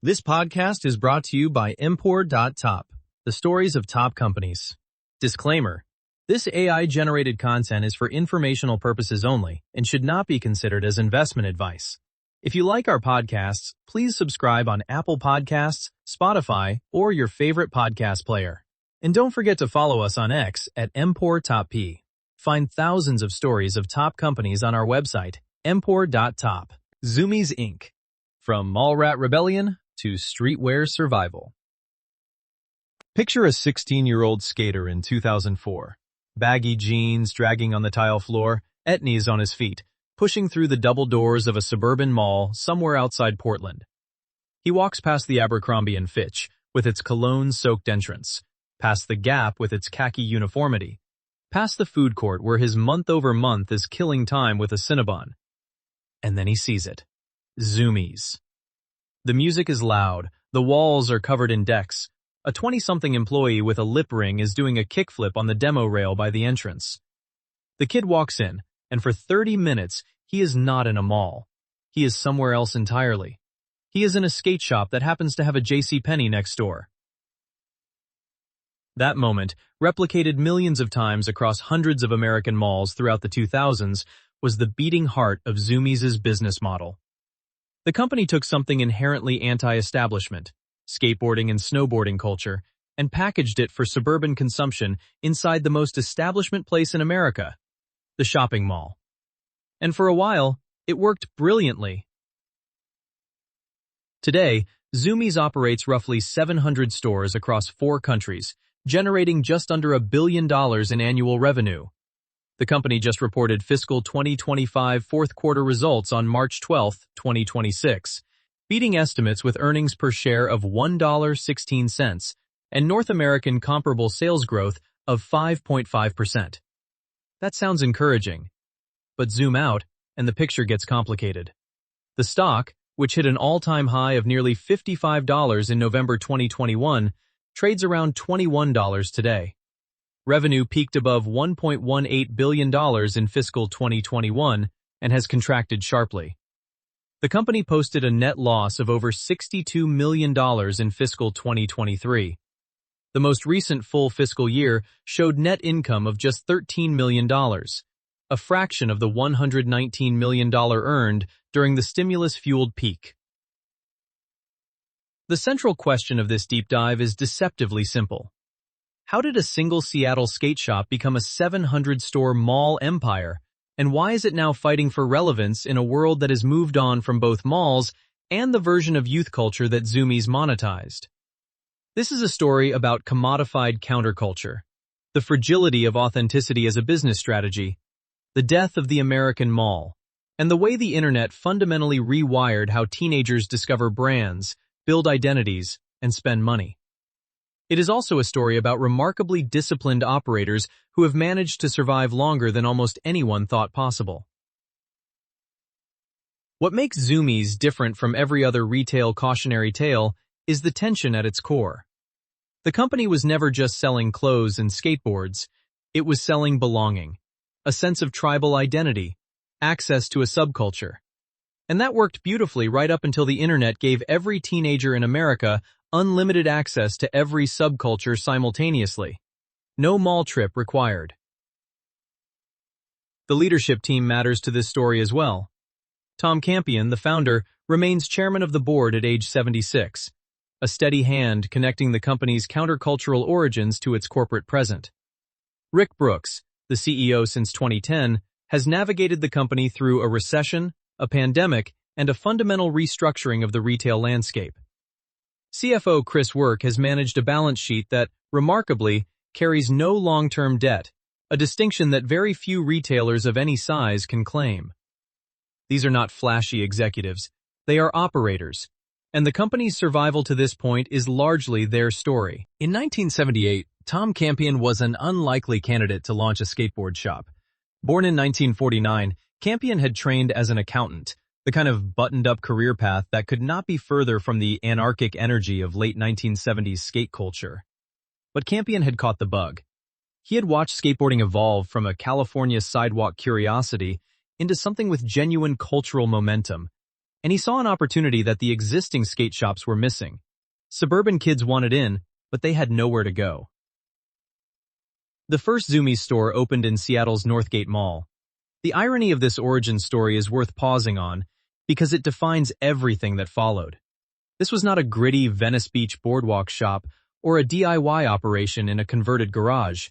This podcast is brought to you by Import.top, the stories of top companies. Disclaimer: this AI-generated content is for informational purposes only and should not be considered as investment advice. If you like our podcasts, please subscribe on Apple Podcasts, Spotify, or your favorite podcast player. And don't forget to follow us on X at Import.top. Find thousands of stories of top companies on our website, Import.top. Zumiez Inc. From Mall Rat Rebellion to Streetwear Survival. Picture a 16-year-old skater in 2004. Baggy jeans dragging on the tile floor, etnies on his feet, pushing through the double doors of a suburban mall somewhere outside Portland. He walks past the Abercrombie & Fitch with its cologne-soaked entrance, past the Gap with its khaki uniformity, past the food court where his month-over-month is killing time with a Cinnabon. And then he sees it. Zumiez. The music is loud, the walls are covered in decks. A 20-something employee with a lip ring is doing a kickflip on the demo rail by the entrance. The kid walks in, and for 30 minutes, he is not in a mall. He is somewhere else entirely. He is in a skate shop that happens to have a JCPenney next door. That moment, replicated millions of times across hundreds of American malls throughout the 2000s, was the beating heart of Zumiez's business model. The company took something inherently anti-establishment, skateboarding and snowboarding culture, and packaged it for suburban consumption inside the most establishment place in America, the shopping mall. And for a while, it worked brilliantly. Today, Zumiez operates roughly 700 stores across 4 countries, generating just under $1 billion in annual revenue. The company just reported fiscal 2025 fourth quarter results on March 12, 2026, beating estimates with earnings per share of $1.16 and North American comparable sales growth of 5.5%. That sounds encouraging, but zoom out and the picture gets complicated. The stock, which hit an all-time high of nearly $55 in November 2021, trades around $21 today. Revenue peaked above $1.18 billion in fiscal 2021 and has contracted sharply. The company posted a net loss of over $62 million in fiscal 2023. The most recent full fiscal year showed net income of just $13 million, a fraction of the $119 million earned during the stimulus-fueled peak. The central question of this deep dive is deceptively simple. How did a single Seattle skate shop become a 700-store mall empire, and why is it now fighting for relevance in a world that has moved on from both malls and the version of youth culture that Zumiez monetized? This is a story about commodified counterculture, the fragility of authenticity as a business strategy, the death of the American mall, and the way the internet fundamentally rewired how teenagers discover brands, build identities, and spend money. It is also a story about remarkably disciplined operators who have managed to survive longer than almost anyone thought possible. What makes Zumiez different from every other retail cautionary tale is the tension at its core. The company was never just selling clothes and skateboards, it was selling belonging, a sense of tribal identity, access to a subculture. And that worked beautifully right up until the internet gave every teenager in America unlimited access to every subculture simultaneously. No mall trip required. The leadership team matters to this story as well. Tom Campion, the founder, remains chairman of the board at age 76, a steady hand connecting the company's countercultural origins to its corporate present. Rick Brooks, the CEO since 2010, has navigated the company through a recession, a pandemic, and a fundamental restructuring of the retail landscape. CFO Chris Work has managed a balance sheet that, remarkably, carries no long-term debt, a distinction that very few retailers of any size can claim. These are not flashy executives, they are operators, and the company's survival to this point is largely their story. In 1978, Tom Campion was an unlikely candidate to launch a skateboard shop. Born in 1949, Campion had trained as an accountant, the kind of buttoned-up career path that could not be further from the anarchic energy of late 1970s skate culture. But Campion had caught the bug. He had watched skateboarding evolve from a California sidewalk curiosity into something with genuine cultural momentum, and he saw an opportunity that the existing skate shops were missing. Suburban kids wanted in, but they had nowhere to go. The first Zumiez store opened in Seattle's Northgate Mall. The irony of this origin story is worth pausing on because it defines everything that followed. This was not a gritty Venice Beach boardwalk shop or a DIY operation in a converted garage.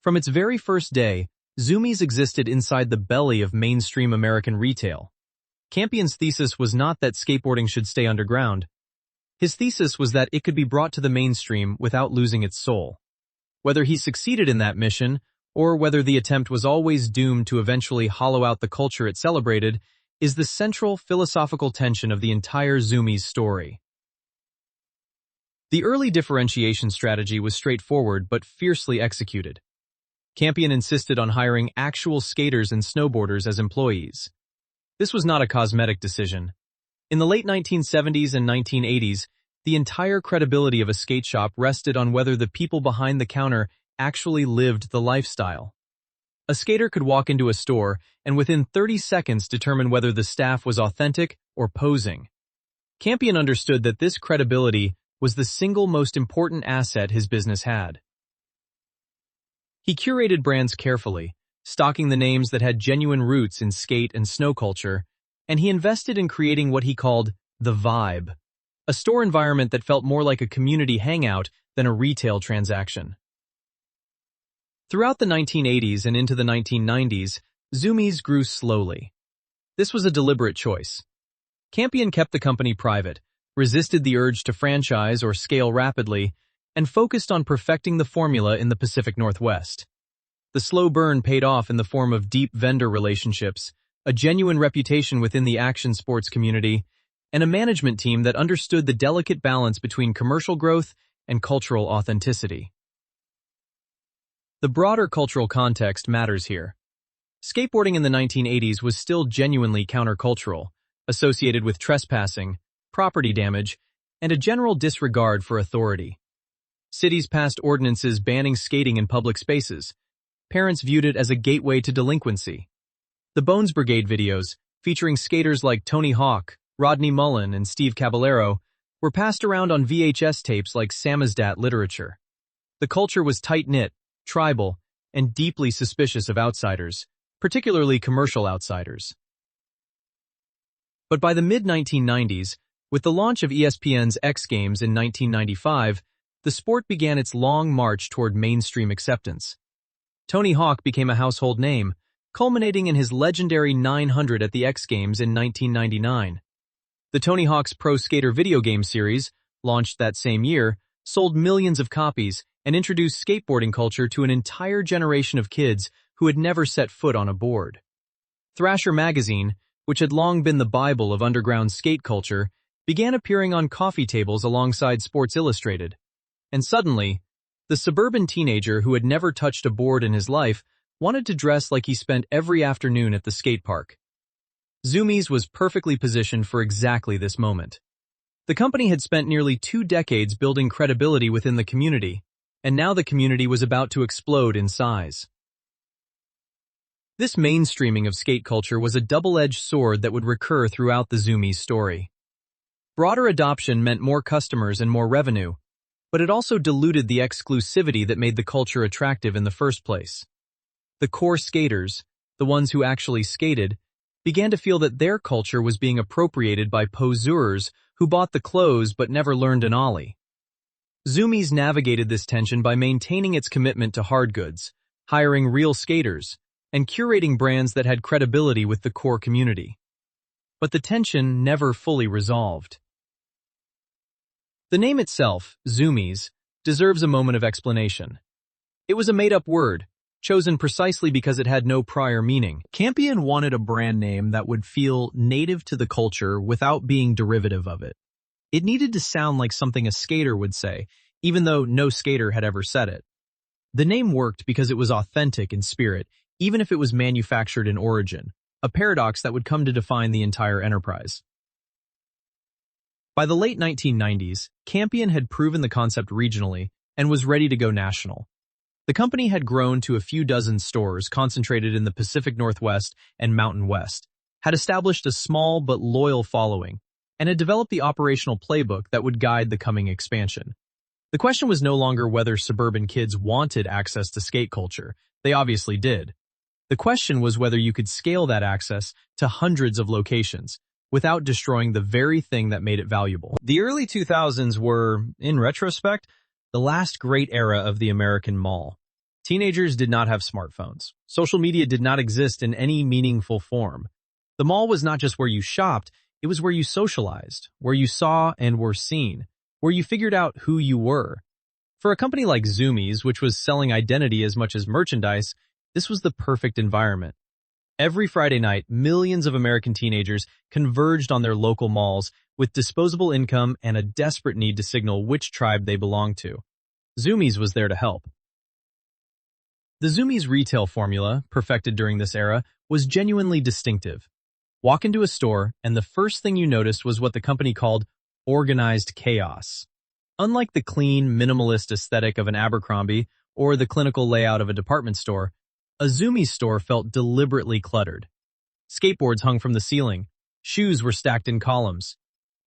From its very first day, Zumiez existed inside the belly of mainstream American retail. Campion's thesis was not that skateboarding should stay underground. His thesis was that it could be brought to the mainstream without losing its soul. Whether he succeeded in that mission, or whether the attempt was always doomed to eventually hollow out the culture it celebrated, is the central philosophical tension of the entire Zumiez story. The early differentiation strategy was straightforward but fiercely executed. Campion insisted on hiring actual skaters and snowboarders as employees. This was not a cosmetic decision. In the late 1970s and 1980s, the entire credibility of a skate shop rested on whether the people behind the counter actually lived the lifestyle. A skater could walk into a store and within 30 seconds determine whether the staff was authentic or posing. Campion understood that this credibility was the single most important asset his business had. He curated brands carefully, stocking the names that had genuine roots in skate and snow culture, and he invested in creating what he called the vibe, a store environment that felt more like a community hangout than a retail transaction. Throughout the 1980s and into the 1990s, Zumiez grew slowly. This was a deliberate choice. Campion kept the company private, resisted the urge to franchise or scale rapidly, and focused on perfecting the formula in the Pacific Northwest. The slow burn paid off in the form of deep vendor relationships, a genuine reputation within the action sports community, and a management team that understood the delicate balance between commercial growth and cultural authenticity. The broader cultural context matters here. Skateboarding in the 1980s was still genuinely countercultural, associated with trespassing, property damage, and a general disregard for authority. Cities passed ordinances banning skating in public spaces. Parents viewed it as a gateway to delinquency. The Bones Brigade videos, featuring skaters like Tony Hawk, Rodney Mullen, and Steve Caballero, were passed around on VHS tapes like samizdat literature. The culture was tight-knit, tribal, and deeply suspicious of outsiders, particularly commercial outsiders. But by the mid-1990s, with the launch of ESPN's X Games in 1995, the sport began its long march toward mainstream acceptance. Tony Hawk became a household name, culminating in his legendary 900 at the X Games in 1999. The Tony Hawk's Pro Skater video game series, launched that same year, sold millions of copies and introduced skateboarding culture to an entire generation of kids who had never set foot on a board. Thrasher magazine, which had long been the Bible of underground skate culture, began appearing on coffee tables alongside Sports Illustrated. And suddenly, the suburban teenager who had never touched a board in his life wanted to dress like he spent every afternoon at the skate park. Zumiez was perfectly positioned for exactly this moment. The company had spent nearly 2 decades building credibility within the community, and now the community was about to explode in size. This mainstreaming of skate culture was a double-edged sword that would recur throughout the Zumiez story. Broader adoption meant more customers and more revenue, but it also diluted the exclusivity that made the culture attractive in the first place. The core skaters, the ones who actually skated, began to feel that their culture was being appropriated by poseurs who bought the clothes but never learned an ollie. Zumiez navigated this tension by maintaining its commitment to hard goods, hiring real skaters, and curating brands that had credibility with the core community. But the tension never fully resolved. The name itself, Zumiez, deserves a moment of explanation. It was a made-up word, chosen precisely because it had no prior meaning. Campion wanted a brand name that would feel native to the culture without being derivative of it. It needed to sound like something a skater would say, even though no skater had ever said it. The name worked because it was authentic in spirit, even if it was manufactured in origin, a paradox that would come to define the entire enterprise. By the late 1990s, Campion had proven the concept regionally and was ready to go national. The company had grown to a few dozen stores concentrated in the Pacific Northwest and Mountain West, had established a small but loyal following, and had developed the operational playbook that would guide the coming expansion. The question was no longer whether suburban kids wanted access to skate culture. They obviously did. The question was whether you could scale that access to hundreds of locations without destroying the very thing that made it valuable. The early 2000s were, in retrospect, the last great era of the American mall. Teenagers did not have smartphones. Social media did not exist in any meaningful form. The mall was not just where you shopped, it was where you socialized, where you saw and were seen, where you figured out who you were. For a company like Zumiez, which was selling identity as much as merchandise, this was the perfect environment. Every Friday night, millions of American teenagers converged on their local malls with disposable income and a desperate need to signal which tribe they belonged to. Zumiez was there to help. The Zumiez retail formula, perfected during this era, was genuinely distinctive. Walk into a store, and the first thing you noticed was what the company called organized chaos. Unlike the clean, minimalist aesthetic of an Abercrombie or the clinical layout of a department store, a Zumiez store felt deliberately cluttered. Skateboards hung from the ceiling, shoes were stacked in columns,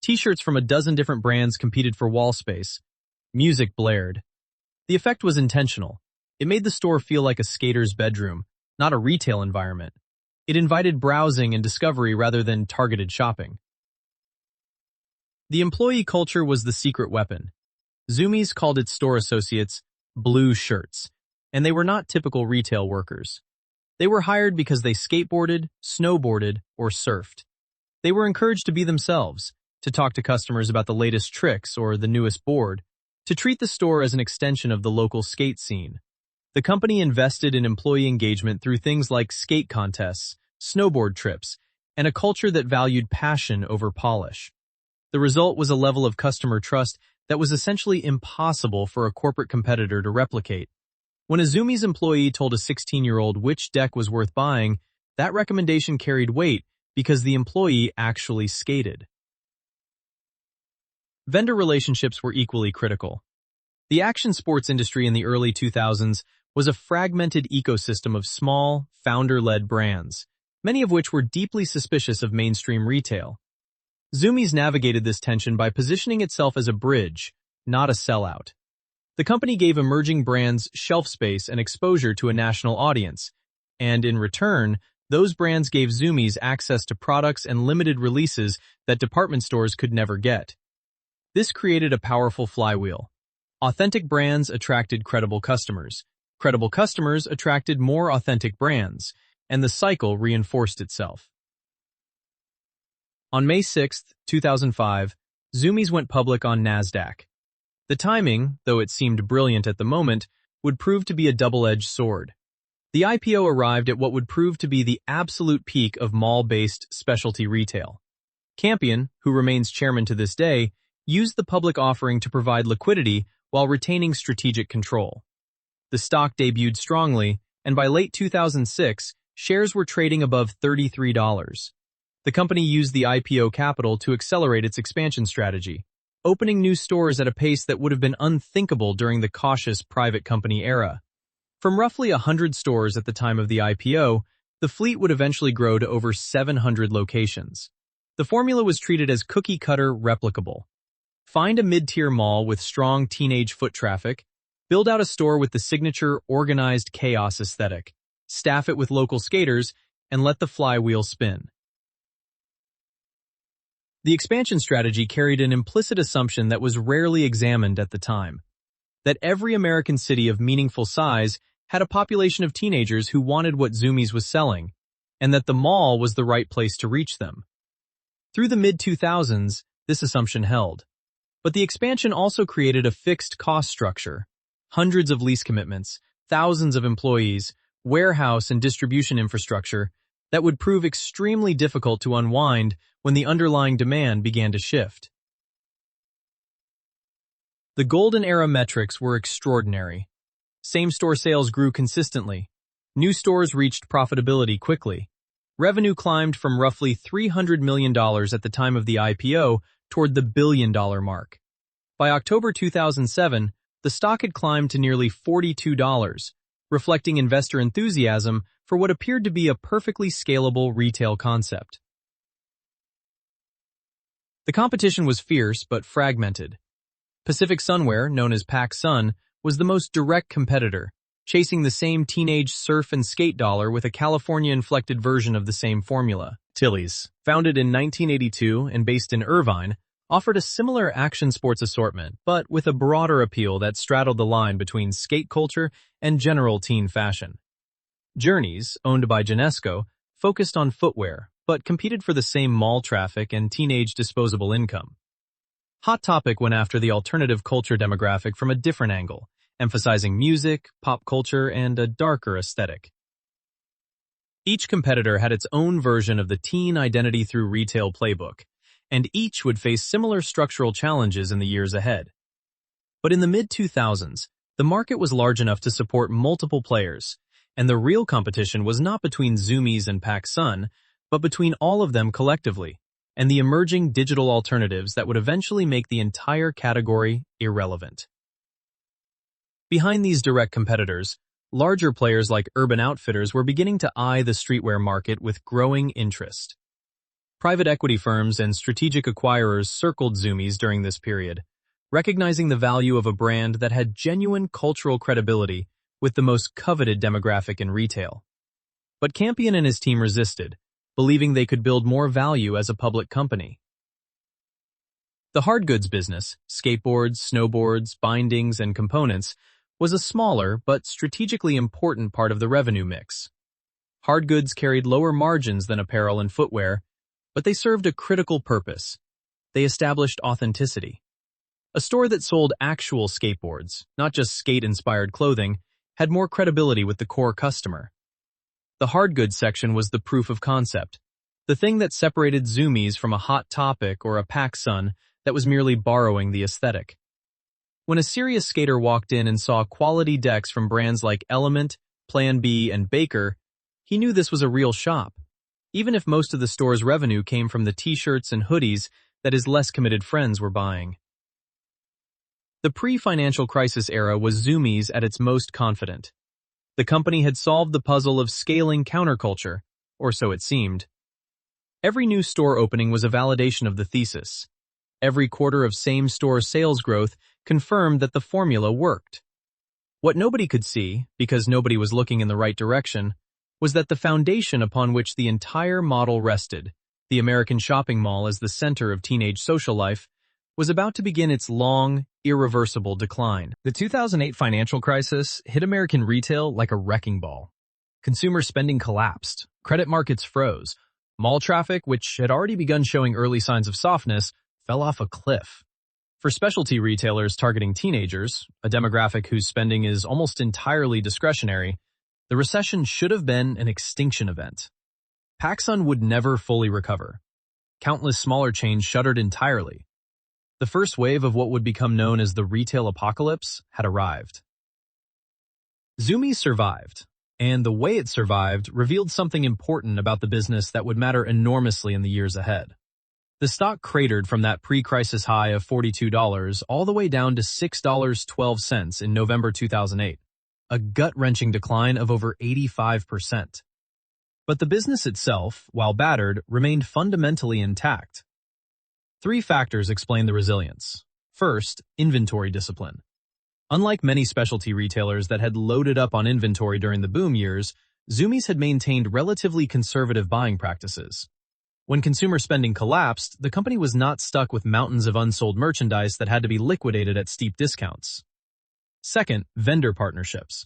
t-shirts from a dozen different brands competed for wall space, music blared. The effect was intentional. It made the store feel like a skater's bedroom, not a retail environment. It invited browsing and discovery rather than targeted shopping. The employee culture was the secret weapon. Zumiez called its store associates blue shirts, and they were not typical retail workers. They were hired because they skateboarded, snowboarded, or surfed. They were encouraged to be themselves, to talk to customers about the latest tricks or the newest board, to treat the store as an extension of the local skate scene. The company invested in employee engagement through things like skate contests, snowboard trips, and a culture that valued passion over polish. The result was a level of customer trust that was essentially impossible for a corporate competitor to replicate. When a Zumiez employee told a 16-year-old which deck was worth buying, that recommendation carried weight because the employee actually skated. Vendor relationships were equally critical. The action sports industry in the early 2000s was a fragmented ecosystem of small, founder-led brands, many of which were deeply suspicious of mainstream retail. Zumiez navigated this tension by positioning itself as a bridge, not a sellout. The company gave emerging brands shelf space and exposure to a national audience, and in return, those brands gave Zumiez access to products and limited releases that department stores could never get. This created a powerful flywheel. Authentic brands attracted credible customers. Credible customers attracted more authentic brands, and the cycle reinforced itself. On May 6, 2005, Zumiez went public on NASDAQ. The timing, though it seemed brilliant at the moment, would prove to be a double-edged sword. The IPO arrived at what would prove to be the absolute peak of mall-based specialty retail. Campion, who remains chairman to this day, used the public offering to provide liquidity while retaining strategic control. The stock debuted strongly, and by late 2006, shares were trading above $33. The company used the IPO capital to accelerate its expansion strategy, opening new stores at a pace that would have been unthinkable during the cautious private company era. From roughly 100 stores at the time of the IPO, the fleet would eventually grow to over 700 locations. The formula was treated as cookie-cutter replicable. Find a mid-tier mall with strong teenage foot traffic, build out a store with the signature organized chaos aesthetic, staff it with local skaters, and let the flywheel spin. The expansion strategy carried an implicit assumption that was rarely examined at the time, that every American city of meaningful size had a population of teenagers who wanted what Zumiez was selling, and that the mall was the right place to reach them. Through the mid-2000s, this assumption held. But the expansion also created a fixed cost structure. Hundreds of lease commitments, thousands of employees, warehouse and distribution infrastructure that would prove extremely difficult to unwind when the underlying demand began to shift. The golden era metrics were extraordinary. Same-store sales grew consistently. New stores reached profitability quickly. Revenue climbed from roughly $300 million at the time of the IPO toward the billion-dollar mark. By October 2007, the stock had climbed to nearly $42, reflecting investor enthusiasm for what appeared to be a perfectly scalable retail concept. The competition was fierce but fragmented. Pacific Sunwear, known as PacSun, was the most direct competitor, chasing the same teenage surf and skate dollar with a California-inflected version of the same formula. Tilly's, founded in 1982 and based in Irvine, offered a similar action sports assortment, but with a broader appeal that straddled the line between skate culture and general teen fashion. Journeys, owned by Genesco, focused on footwear, but competed for the same mall traffic and teenage disposable income. Hot Topic went after the alternative culture demographic from a different angle, emphasizing music, pop culture, and a darker aesthetic. Each competitor had its own version of the teen identity through retail playbook, and each would face similar structural challenges in the years ahead. But in the mid-2000s, the market was large enough to support multiple players, and the real competition was not between Zumiez and PacSun, but between all of them collectively, and the emerging digital alternatives that would eventually make the entire category irrelevant. Behind these direct competitors, larger players like Urban Outfitters were beginning to eye the streetwear market with growing interest. Private equity firms and strategic acquirers circled Zumiez during this period, recognizing the value of a brand that had genuine cultural credibility with the most coveted demographic in retail. But Campion and his team resisted, believing they could build more value as a public company. The hard goods business, skateboards, snowboards, bindings, and components, was a smaller but strategically important part of the revenue mix. Hard goods carried lower margins than apparel and footwear, but they served a critical purpose. They established authenticity. A store that sold actual skateboards, not just skate-inspired clothing, had more credibility with the core customer. The hard goods section was the proof of concept, the thing that separated Zumiez from a Hot Topic or a PacSun that was merely borrowing the aesthetic. When a serious skater walked in and saw quality decks from brands like Element, Plan B, and Baker, he knew this was a real shop, even if most of the store's revenue came from the t-shirts and hoodies that his less committed friends were buying. The pre-financial crisis era was Zumiez at its most confident. The company had solved the puzzle of scaling counterculture, or so it seemed. Every new store opening was a validation of the thesis. Every quarter of same-store sales growth confirmed that the formula worked. What nobody could see, because nobody was looking in the right direction, was that the foundation upon which the entire model rested, the American shopping mall as the center of teenage social life, was about to begin its long, irreversible decline. The 2008 financial crisis hit American retail like a wrecking ball. Consumer spending collapsed, credit markets froze, mall traffic, which had already begun showing early signs of softness, fell off a cliff. For specialty retailers targeting teenagers, a demographic whose spending is almost entirely discretionary, the recession should have been an extinction event. PacSun would never fully recover. Countless smaller chains shuttered entirely. The first wave of what would become known as the retail apocalypse had arrived. Zumiez survived, and the way it survived revealed something important about the business that would matter enormously in the years ahead. The stock cratered from that pre-crisis high of $42 all the way down to $6.12 in November 2008, a gut-wrenching decline of over 85%. But the business itself, while battered, remained fundamentally intact. Three factors explain the resilience. First, inventory discipline. Unlike many specialty retailers that had loaded up on inventory during the boom years, Zumiez had maintained relatively conservative buying practices. When consumer spending collapsed, the company was not stuck with mountains of unsold merchandise that had to be liquidated at steep discounts. Second, vendor partnerships.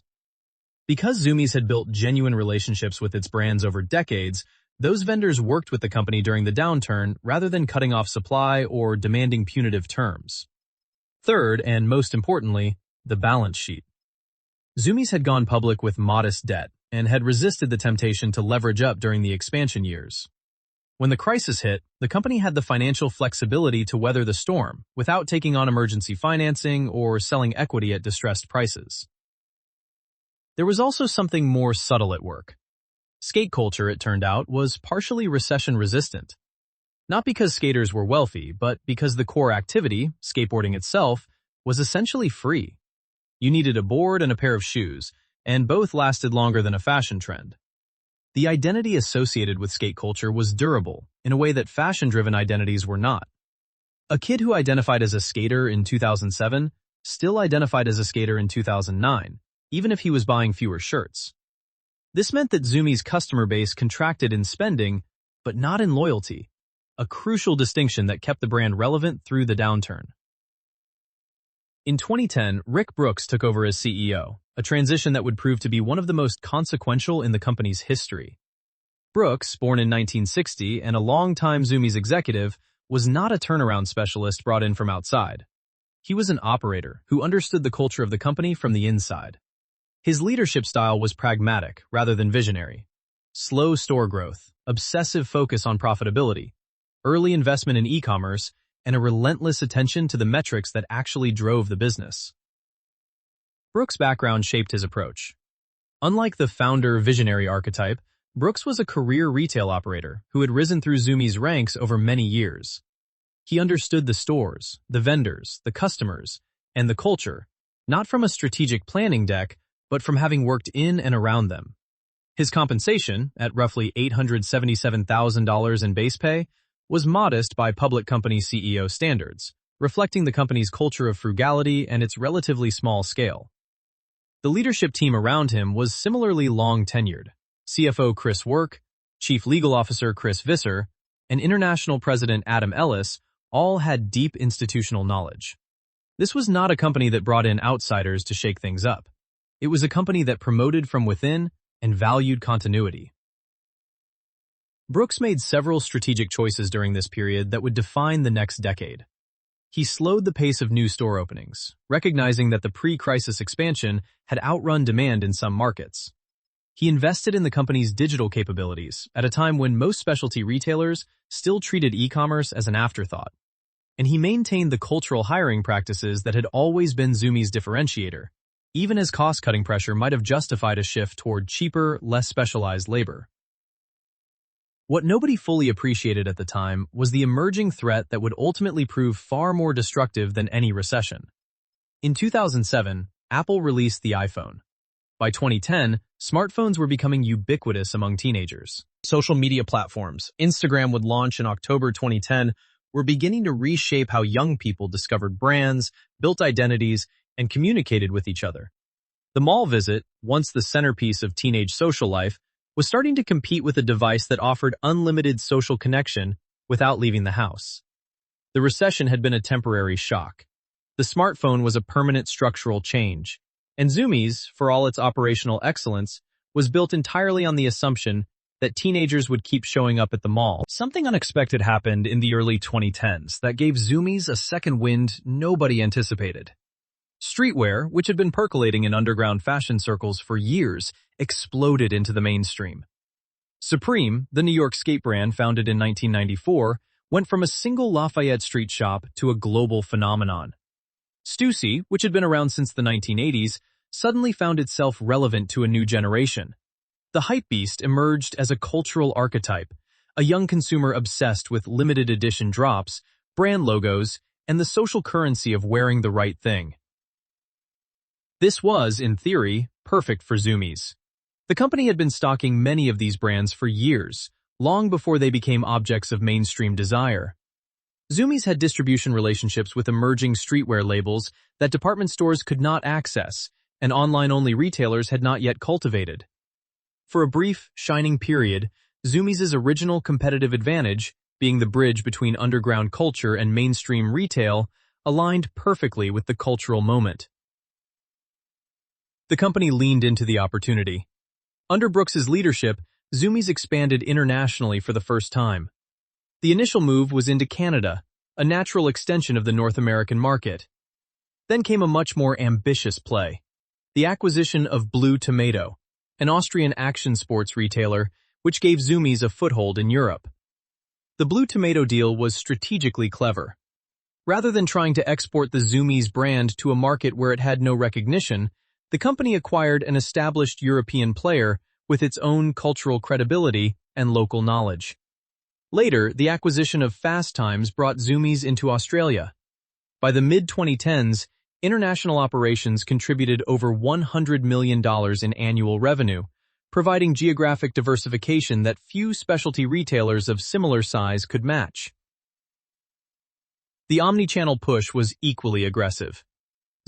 Because Zumiez had built genuine relationships with its brands over decades, those vendors worked with the company during the downturn rather than cutting off supply or demanding punitive terms. Third, and most importantly, the balance sheet. Zumiez had gone public with modest debt and had resisted the temptation to leverage up during the expansion years. When the crisis hit, the company had the financial flexibility to weather the storm without taking on emergency financing or selling equity at distressed prices. There was also something more subtle at work. Skate culture, it turned out, was partially recession-resistant. Not because skaters were wealthy, but because the core activity, skateboarding itself, was essentially free. You needed a board and a pair of shoes, and both lasted longer than a fashion trend. The identity associated with skate culture was durable, in a way that fashion-driven identities were not. A kid who identified as a skater in 2007 still identified as a skater in 2009, even if he was buying fewer shirts. This meant that Zumiez' customer base contracted in spending, but not in loyalty, a crucial distinction that kept the brand relevant through the downturn. In 2010, Rick Brooks took over as CEO, a transition that would prove to be one of the most consequential in the company's history. Brooks, born in 1960 and a longtime Zumiez executive, was not a turnaround specialist brought in from outside. He was an operator who understood the culture of the company from the inside. His leadership style was pragmatic rather than visionary. Slow store growth, obsessive focus on profitability, early investment in e-commerce, and a relentless attention to the metrics that actually drove the business. Brooks' background shaped his approach. Unlike the founder-visionary archetype, Brooks was a career retail operator who had risen through Zumiez' ranks over many years. He understood the stores, the vendors, the customers, and the culture, not from a strategic planning deck, but from having worked in and around them. His compensation, at roughly $877,000 in base pay, was modest by public company CEO standards, reflecting the company's culture of frugality and its relatively small scale. The leadership team around him was similarly long-tenured. CFO Chris Work, Chief Legal Officer Chris Visser, and International President Adam Ellis all had deep institutional knowledge. This was not a company that brought in outsiders to shake things up. It was a company that promoted from within and valued continuity. Brooks made several strategic choices during this period that would define the next decade. He slowed the pace of new store openings, recognizing that the pre-crisis expansion had outrun demand in some markets. He invested in the company's digital capabilities at a time when most specialty retailers still treated e-commerce as an afterthought. And he maintained the cultural hiring practices that had always been Zumiez' differentiator, even as cost-cutting pressure might have justified a shift toward cheaper, less specialized labor. What nobody fully appreciated at the time was the emerging threat that would ultimately prove far more destructive than any recession. In 2007, Apple released the iPhone. By 2010, smartphones were becoming ubiquitous among teenagers. Social media platforms, Instagram would launch in October 2010, were beginning to reshape how young people discovered brands, built identities, and communicated with each other. The mall visit, once the centerpiece of teenage social life, was starting to compete with a device that offered unlimited social connection without leaving the house. The recession had been a temporary shock. The smartphone was a permanent structural change, and Zumiez, for all its operational excellence, was built entirely on the assumption that teenagers would keep showing up at the mall. Something unexpected happened in the early 2010s that gave Zumiez a second wind nobody anticipated. Streetwear, which had been percolating in underground fashion circles for years, exploded into the mainstream. Supreme, the New York skate brand founded in 1994, went from a single Lafayette Street shop to a global phenomenon. Stussy, which had been around since the 1980s, suddenly found itself relevant to a new generation. The hypebeast emerged as a cultural archetype, a young consumer obsessed with limited edition drops, brand logos, and the social currency of wearing the right thing. This was, in theory, perfect for Zumiez. The company had been stocking many of these brands for years, long before they became objects of mainstream desire. Zumiez had distribution relationships with emerging streetwear labels that department stores could not access, and online-only retailers had not yet cultivated. For a brief, shining period, Zumiez' original competitive advantage, being the bridge between underground culture and mainstream retail, aligned perfectly with the cultural moment. The company leaned into the opportunity. Under Brooks's leadership, Zumiez expanded internationally for the first time. The initial move was into Canada, a natural extension of the North American market. Then came a much more ambitious play, the acquisition of Blue Tomato, an Austrian action sports retailer, which gave Zumiez a foothold in Europe. The Blue Tomato deal was strategically clever. Rather than trying to export the Zumiez brand to a market where it had no recognition, the company acquired an established European player with its own cultural credibility and local knowledge. Later, the acquisition of Fast Times brought Zumiez into Australia. By the mid-2010s, international operations contributed over $100 million in annual revenue, providing geographic diversification that few specialty retailers of similar size could match. The omnichannel push was equally aggressive.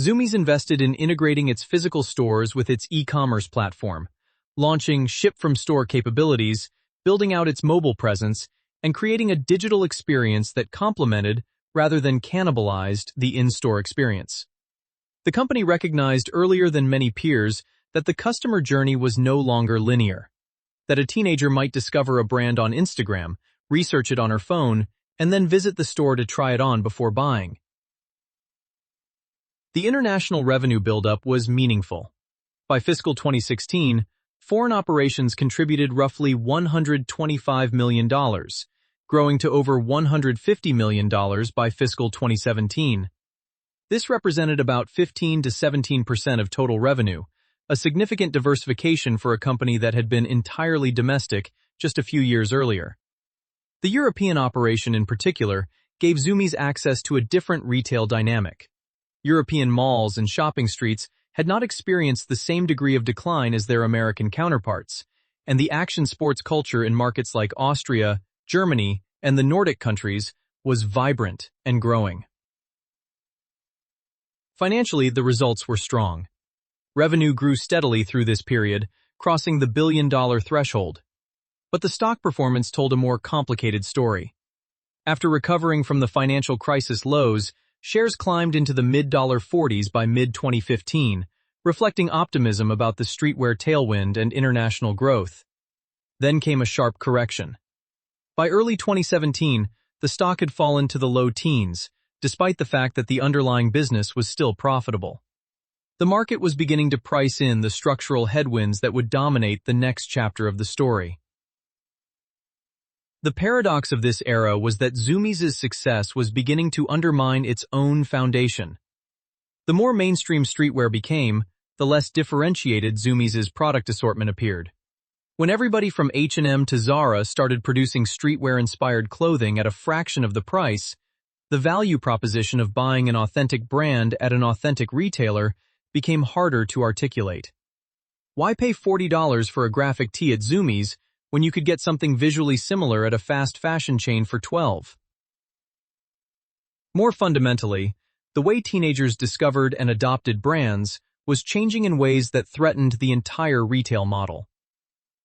Zumiez invested in integrating its physical stores with its e-commerce platform, launching ship-from-store capabilities, building out its mobile presence, and creating a digital experience that complemented, rather than cannibalized, the in-store experience. The company recognized earlier than many peers that the customer journey was no longer linear, that a teenager might discover a brand on Instagram, research it on her phone, and then visit the store to try it on before buying. The international revenue buildup was meaningful. By fiscal 2016, foreign operations contributed roughly $125 million, growing to over $150 million by fiscal 2017. This represented about 15 to 17% of total revenue, a significant diversification for a company that had been entirely domestic just a few years earlier. The European operation in particular gave Zumiez access to a different retail dynamic. European malls and shopping streets had not experienced the same degree of decline as their American counterparts, and the action sports culture in markets like Austria, Germany, and the Nordic countries was vibrant and growing. Financially, the results were strong. Revenue grew steadily through this period, crossing the billion-dollar threshold. But the stock performance told a more complicated story. After recovering from the financial crisis lows, shares climbed into the mid-$40s by mid-2015, reflecting optimism about the streetwear tailwind and international growth. Then came a sharp correction. By early 2017, the stock had fallen to the low teens, despite the fact that the underlying business was still profitable. The market was beginning to price in the structural headwinds that would dominate the next chapter of the story. The paradox of this era was that Zumiez's success was beginning to undermine its own foundation. The more mainstream streetwear became, the less differentiated Zumiez's product assortment appeared. When everybody from H&M to Zara started producing streetwear-inspired clothing at a fraction of the price, the value proposition of buying an authentic brand at an authentic retailer became harder to articulate. Why pay $40 for a graphic tee at Zumiez when you could get something visually similar at a fast fashion chain for $12? More fundamentally, the way teenagers discovered and adopted brands was changing in ways that threatened the entire retail model.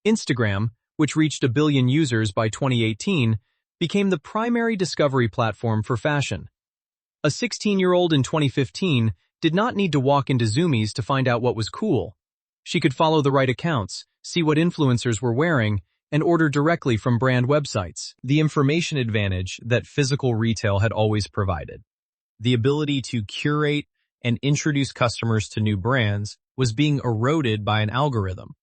Instagram, which reached 1 billion users by 2018, became the primary discovery platform for fashion. A 16-year-old in 2015 did not need to walk into Zumiez to find out what was cool. She could follow the right accounts, see what influencers were wearing, and order directly from brand websites. The information advantage that physical retail had always provided, the ability to curate and introduce customers to new brands, was being eroded by an algorithm.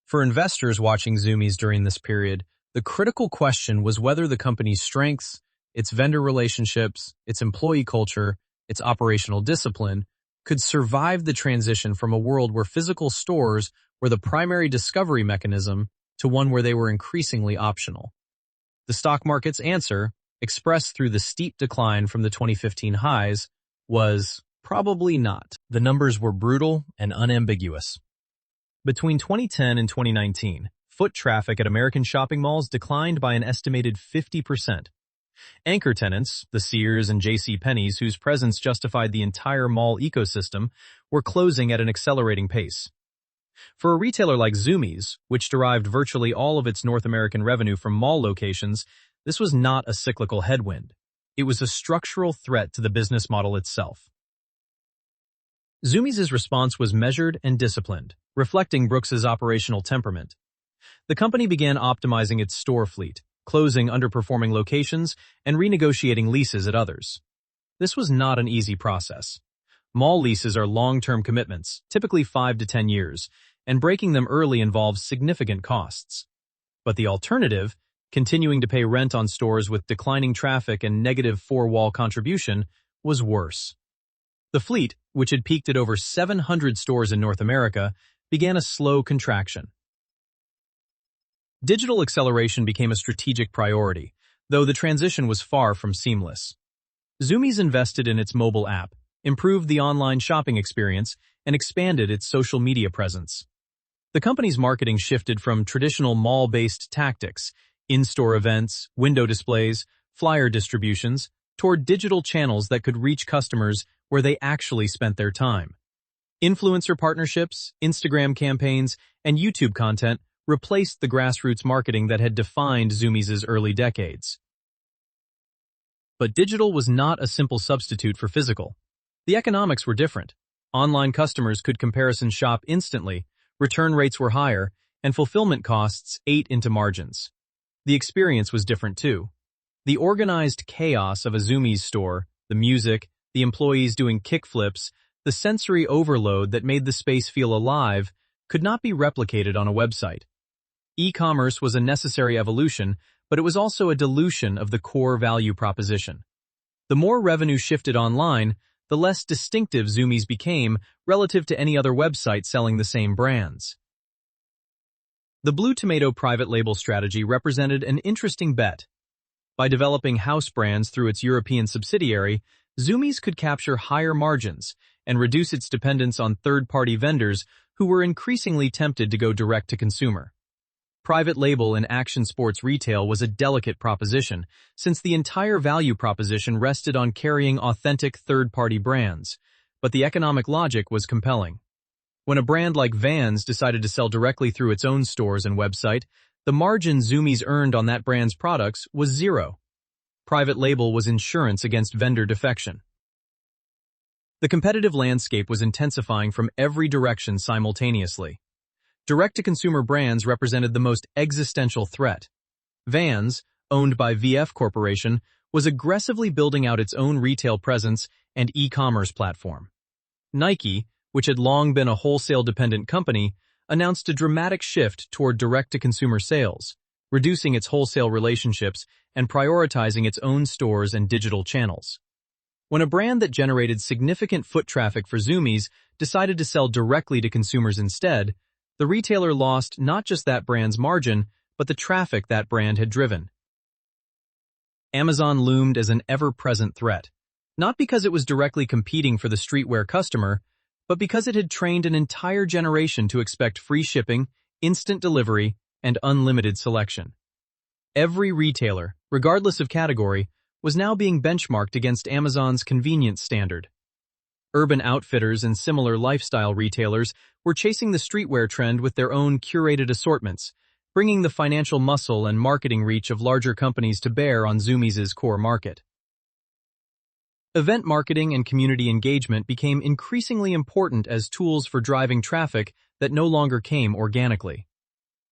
For investors watching Zumiez during this period, the critical question was whether the company's strengths, its vendor relationships, its employee culture, its operational discipline, could survive the transition from a world where physical stores were the primary discovery mechanism to one where they were increasingly optional. The stock market's answer, expressed through the steep decline from the 2015 highs, was probably not. The numbers were brutal and unambiguous. Between 2010 and 2019, foot traffic at American shopping malls declined by an estimated 50%. Anchor tenants, the Sears and JCPenney's whose presence justified the entire mall ecosystem, were closing at an accelerating pace. For a retailer like Zumiez, which derived virtually all of its North American revenue from mall locations, this was not a cyclical headwind. It was a structural threat to the business model itself. Zumiez's response was measured and disciplined, reflecting Brooks's operational temperament. The company began optimizing its store fleet, closing underperforming locations, and renegotiating leases at others. This was not an easy process. Mall leases are long-term commitments, typically 5 to 10 years, and breaking them early involves significant costs. But the alternative, continuing to pay rent on stores with declining traffic and negative four-wall contribution, was worse. The fleet, which had peaked at over 700 stores in North America, began a slow contraction. Digital acceleration became a strategic priority, though the transition was far from seamless. Zumiez invested in its mobile app, improved the online shopping experience, and expanded its social media presence. The company's marketing shifted from traditional mall-based tactics, in-store events, window displays, flyer distributions, toward digital channels that could reach customers where they actually spent their time. Influencer partnerships, Instagram campaigns, and YouTube content replaced the grassroots marketing that had defined Zumiez's early decades. But digital was not a simple substitute for physical. The economics were different. Online customers could comparison shop instantly, return rates were higher, and fulfillment costs ate into margins. The experience was different too. The organized chaos of a Zumiez store, the music, the employees doing kickflips, the sensory overload that made the space feel alive could not be replicated on a website. E-commerce was a necessary evolution, but it was also a dilution of the core value proposition. The more revenue shifted online, the less distinctive Zumiez became relative to any other website selling the same brands. The Blue Tomato private label strategy represented an interesting bet. By developing house brands through its European subsidiary, Zumiez could capture higher margins and reduce its dependence on third-party vendors who were increasingly tempted to go direct to consumer. Private label in action sports retail was a delicate proposition, since the entire value proposition rested on carrying authentic third-party brands, but the economic logic was compelling. When a brand like Vans decided to sell directly through its own stores and website, the margin Zumiez earned on that brand's products was zero. Private label was insurance against vendor defection. The competitive landscape was intensifying from every direction simultaneously. Direct-to-consumer brands represented the most existential threat. Vans, owned by VF Corporation, was aggressively building out its own retail presence and e-commerce platform. Nike, which had long been a wholesale-dependent company, announced a dramatic shift toward direct-to-consumer sales, reducing its wholesale relationships and prioritizing its own stores and digital channels. When a brand that generated significant foot traffic for Zumiez decided to sell directly to consumers instead, the retailer lost not just that brand's margin, but the traffic that brand had driven. Amazon loomed as an ever-present threat, not because it was directly competing for the streetwear customer, but because it had trained an entire generation to expect free shipping, instant delivery, and unlimited selection. Every retailer, regardless of category, was now being benchmarked against Amazon's convenience standard. Urban Outfitters and similar lifestyle retailers were chasing the streetwear trend with their own curated assortments, bringing the financial muscle and marketing reach of larger companies to bear on Zumiez's core market. Event marketing and community engagement became increasingly important as tools for driving traffic that no longer came organically.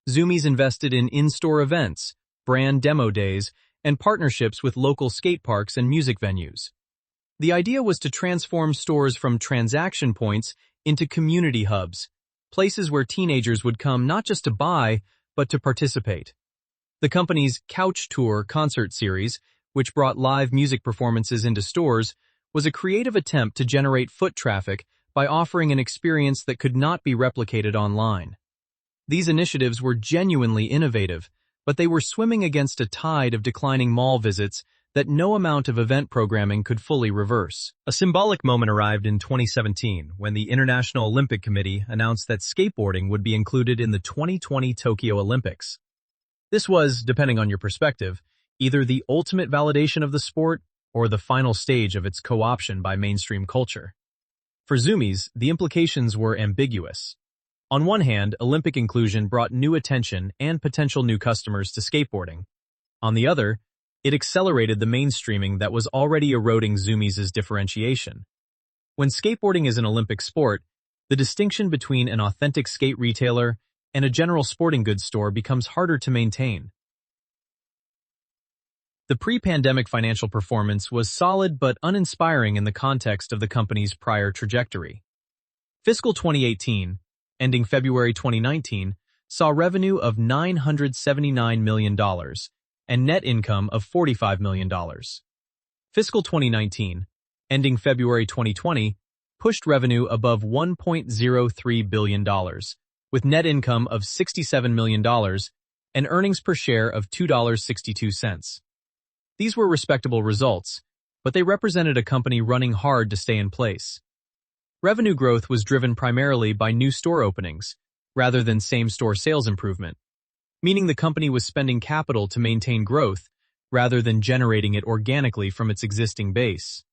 Zumiez invested in in-store events, brand demo days, and partnerships with local skate parks and music venues. The idea was to transform stores from transaction points into community hubs, places where teenagers would come not just to buy, but to participate. The company's Couch Tour concert series, which brought live music performances into stores, was a creative attempt to generate foot traffic by offering an experience that could not be replicated online. These initiatives were genuinely innovative, but they were swimming against a tide of declining mall visits that no amount of event programming could fully reverse. A symbolic moment arrived in 2017 when the International Olympic Committee announced that skateboarding would be included in the 2020 Tokyo Olympics. This was, depending on your perspective, either the ultimate validation of the sport or the final stage of its co-option by mainstream culture. For Zumiez, the implications were ambiguous. On one hand, Olympic inclusion brought new attention and potential new customers to skateboarding. On the other, it accelerated the mainstreaming that was already eroding Zumiez's differentiation. When skateboarding is an Olympic sport, the distinction between an authentic skate retailer and a general sporting goods store becomes harder to maintain. The pre-pandemic financial performance was solid but uninspiring in the context of the company's prior trajectory. Fiscal 2018, ending February 2019, saw revenue of $979 million and net income of $45 million. Fiscal 2019, ending February 2020, pushed revenue above $1.03 billion, with net income of $67 million and earnings per share of $2.62. These were respectable results, but they represented a company running hard to stay in place. Revenue growth was driven primarily by new store openings, rather than same-store sales improvement, meaning the company was spending capital to maintain growth rather than generating it organically from its existing base.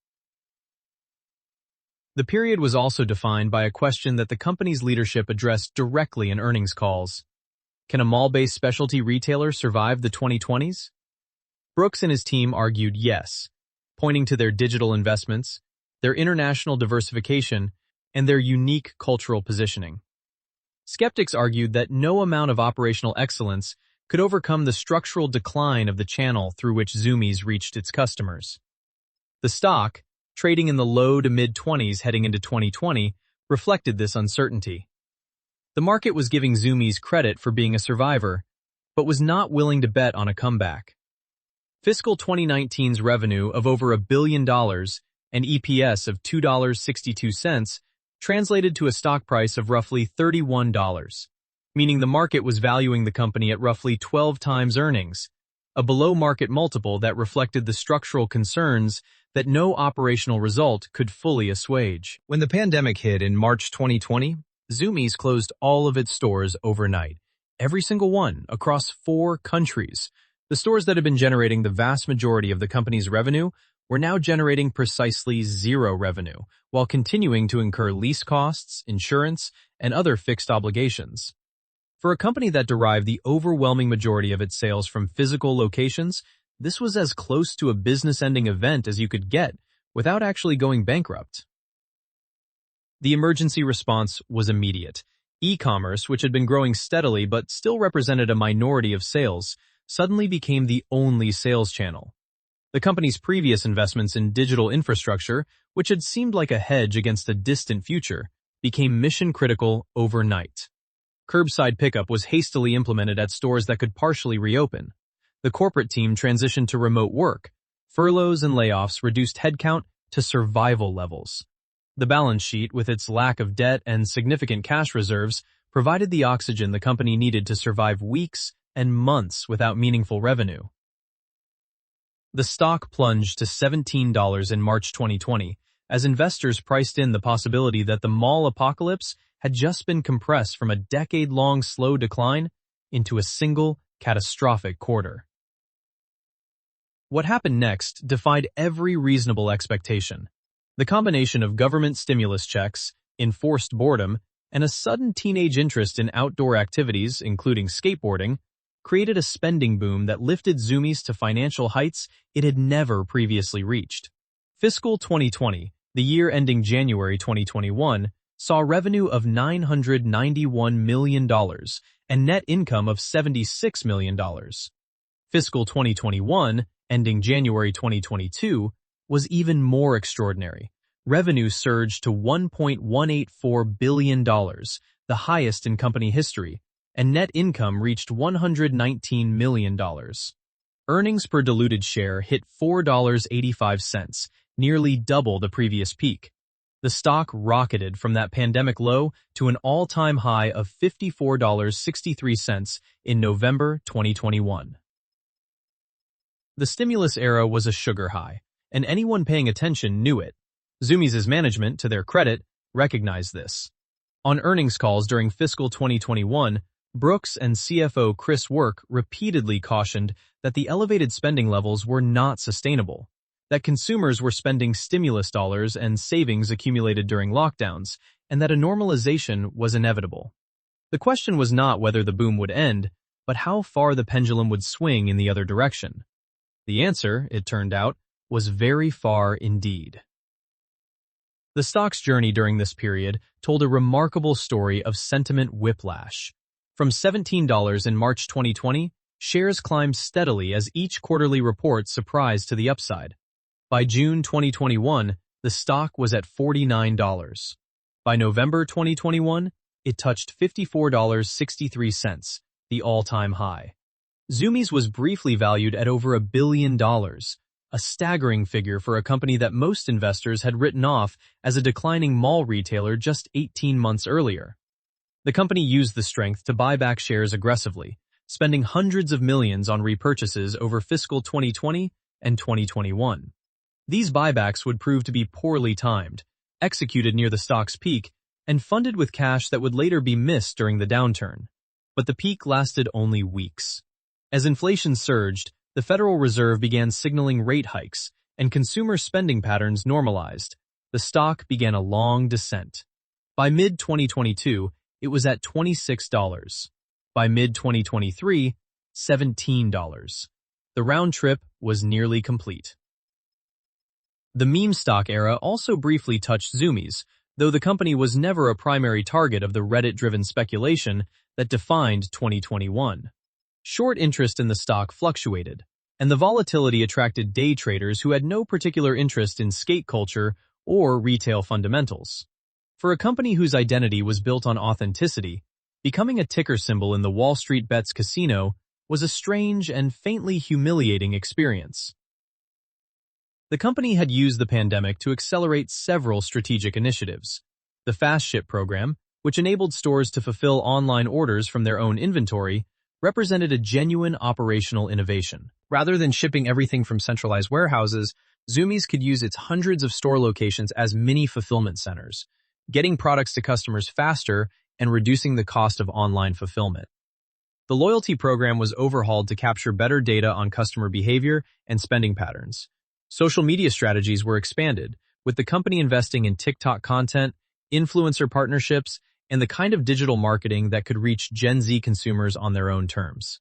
The period was also defined by a question that the company's leadership addressed directly in earnings calls. Can a mall-based specialty retailer survive the 2020s? Brooks and his team argued yes, pointing to their digital investments, their international diversification, and their unique cultural positioning. Skeptics argued that no amount of operational excellence could overcome the structural decline of the channel through which Zumiez reached its customers. The stock, trading in the low to mid-20s heading into 2020, reflected this uncertainty. The market was giving Zumiez credit for being a survivor, but was not willing to bet on a comeback. Fiscal 2019's revenue of over $1 billion and EPS of $2.62 translated to a stock price of roughly $31, meaning the market was valuing the company at roughly 12 times earnings, a below-market multiple that reflected the structural concerns that no operational result could fully assuage. When the pandemic hit in March 2020, Zumiez closed all of its stores overnight, every single one, across 4 countries. The stores that had been generating the vast majority of the company's revenue were now generating precisely 0 revenue, while continuing to incur lease costs, insurance, and other fixed obligations. For a company that derived the overwhelming majority of its sales from physical locations, this was as close to a business-ending event as you could get without actually going bankrupt. The emergency response was immediate. E-commerce, which had been growing steadily but still represented a minority of sales, suddenly became the only sales channel. The company's previous investments in digital infrastructure, which had seemed like a hedge against a distant future, became mission-critical overnight. Curbside pickup was hastily implemented at stores that could partially reopen. The corporate team transitioned to remote work. Furloughs and layoffs reduced headcount to survival levels. The balance sheet, with its lack of debt and significant cash reserves, provided the oxygen the company needed to survive weeks and months without meaningful revenue. The stock plunged to $17 in March 2020 as investors priced in the possibility that the mall apocalypse had just been compressed from a decade-long slow decline into a single catastrophic quarter. What happened next defied every reasonable expectation. The combination of government stimulus checks, enforced boredom, and a sudden teenage interest in outdoor activities, including skateboarding, created a spending boom that lifted Zumiez to financial heights it had never previously reached. Fiscal 2020, the year ending January 2021, saw revenue of $991 million and net income of $76 million. Fiscal 2021, ending January 2022, was even more extraordinary. Revenue surged to $1.184 billion, the highest in company history, and net income reached $119 million. Earnings per diluted share hit $4.85, nearly double the previous peak. The stock rocketed from that pandemic low to an all-time high of $54.63 in November 2021. The stimulus era was a sugar high, and anyone paying attention knew it. Zumiez's management, to their credit, recognized this. On earnings calls during fiscal 2021, Brooks and CFO Chris Work repeatedly cautioned that the elevated spending levels were not sustainable, that consumers were spending stimulus dollars and savings accumulated during lockdowns, and that a normalization was inevitable. The question was not whether the boom would end, but how far the pendulum would swing in the other direction. The answer, it turned out, was very far indeed. The stock's journey during this period told a remarkable story of sentiment whiplash. From $17 in March 2020, shares climbed steadily as each quarterly report surprised to the upside. By June 2021, the stock was at $49. By November 2021, it touched $54.63, the all-time high. Zumiez was briefly valued at over $1 billion, a staggering figure for a company that most investors had written off as a declining mall retailer just 18 months earlier. The company used the strength to buy back shares aggressively, spending hundreds of millions on repurchases over fiscal 2020 and 2021. These buybacks would prove to be poorly timed, executed near the stock's peak, and funded with cash that would later be missed during the downturn. But the peak lasted only weeks. As inflation surged, the Federal Reserve began signaling rate hikes, and consumer spending patterns normalized. The stock began a long descent. By mid-2022, it was at $26. By mid-2023, $17. The round trip was nearly complete. The meme stock era also briefly touched Zumiez, though the company was never a primary target of the Reddit-driven speculation that defined 2021. Short interest in the stock fluctuated, and the volatility attracted day traders who had no particular interest in skate culture or retail fundamentals. For a company whose identity was built on authenticity, becoming a ticker symbol in the Wall Street Bets casino was a strange and faintly humiliating experience. The company had used the pandemic to accelerate several strategic initiatives. The Fast Ship program, which enabled stores to fulfill online orders from their own inventory, represented a genuine operational innovation. Rather than shipping everything from centralized warehouses, Zumiez could use its hundreds of store locations as mini fulfillment centers, getting products to customers faster and reducing the cost of online fulfillment. The loyalty program was overhauled to capture better data on customer behavior and spending patterns. Social media strategies were expanded, with the company investing in TikTok content, influencer partnerships, and the kind of digital marketing that could reach Gen Z consumers on their own terms.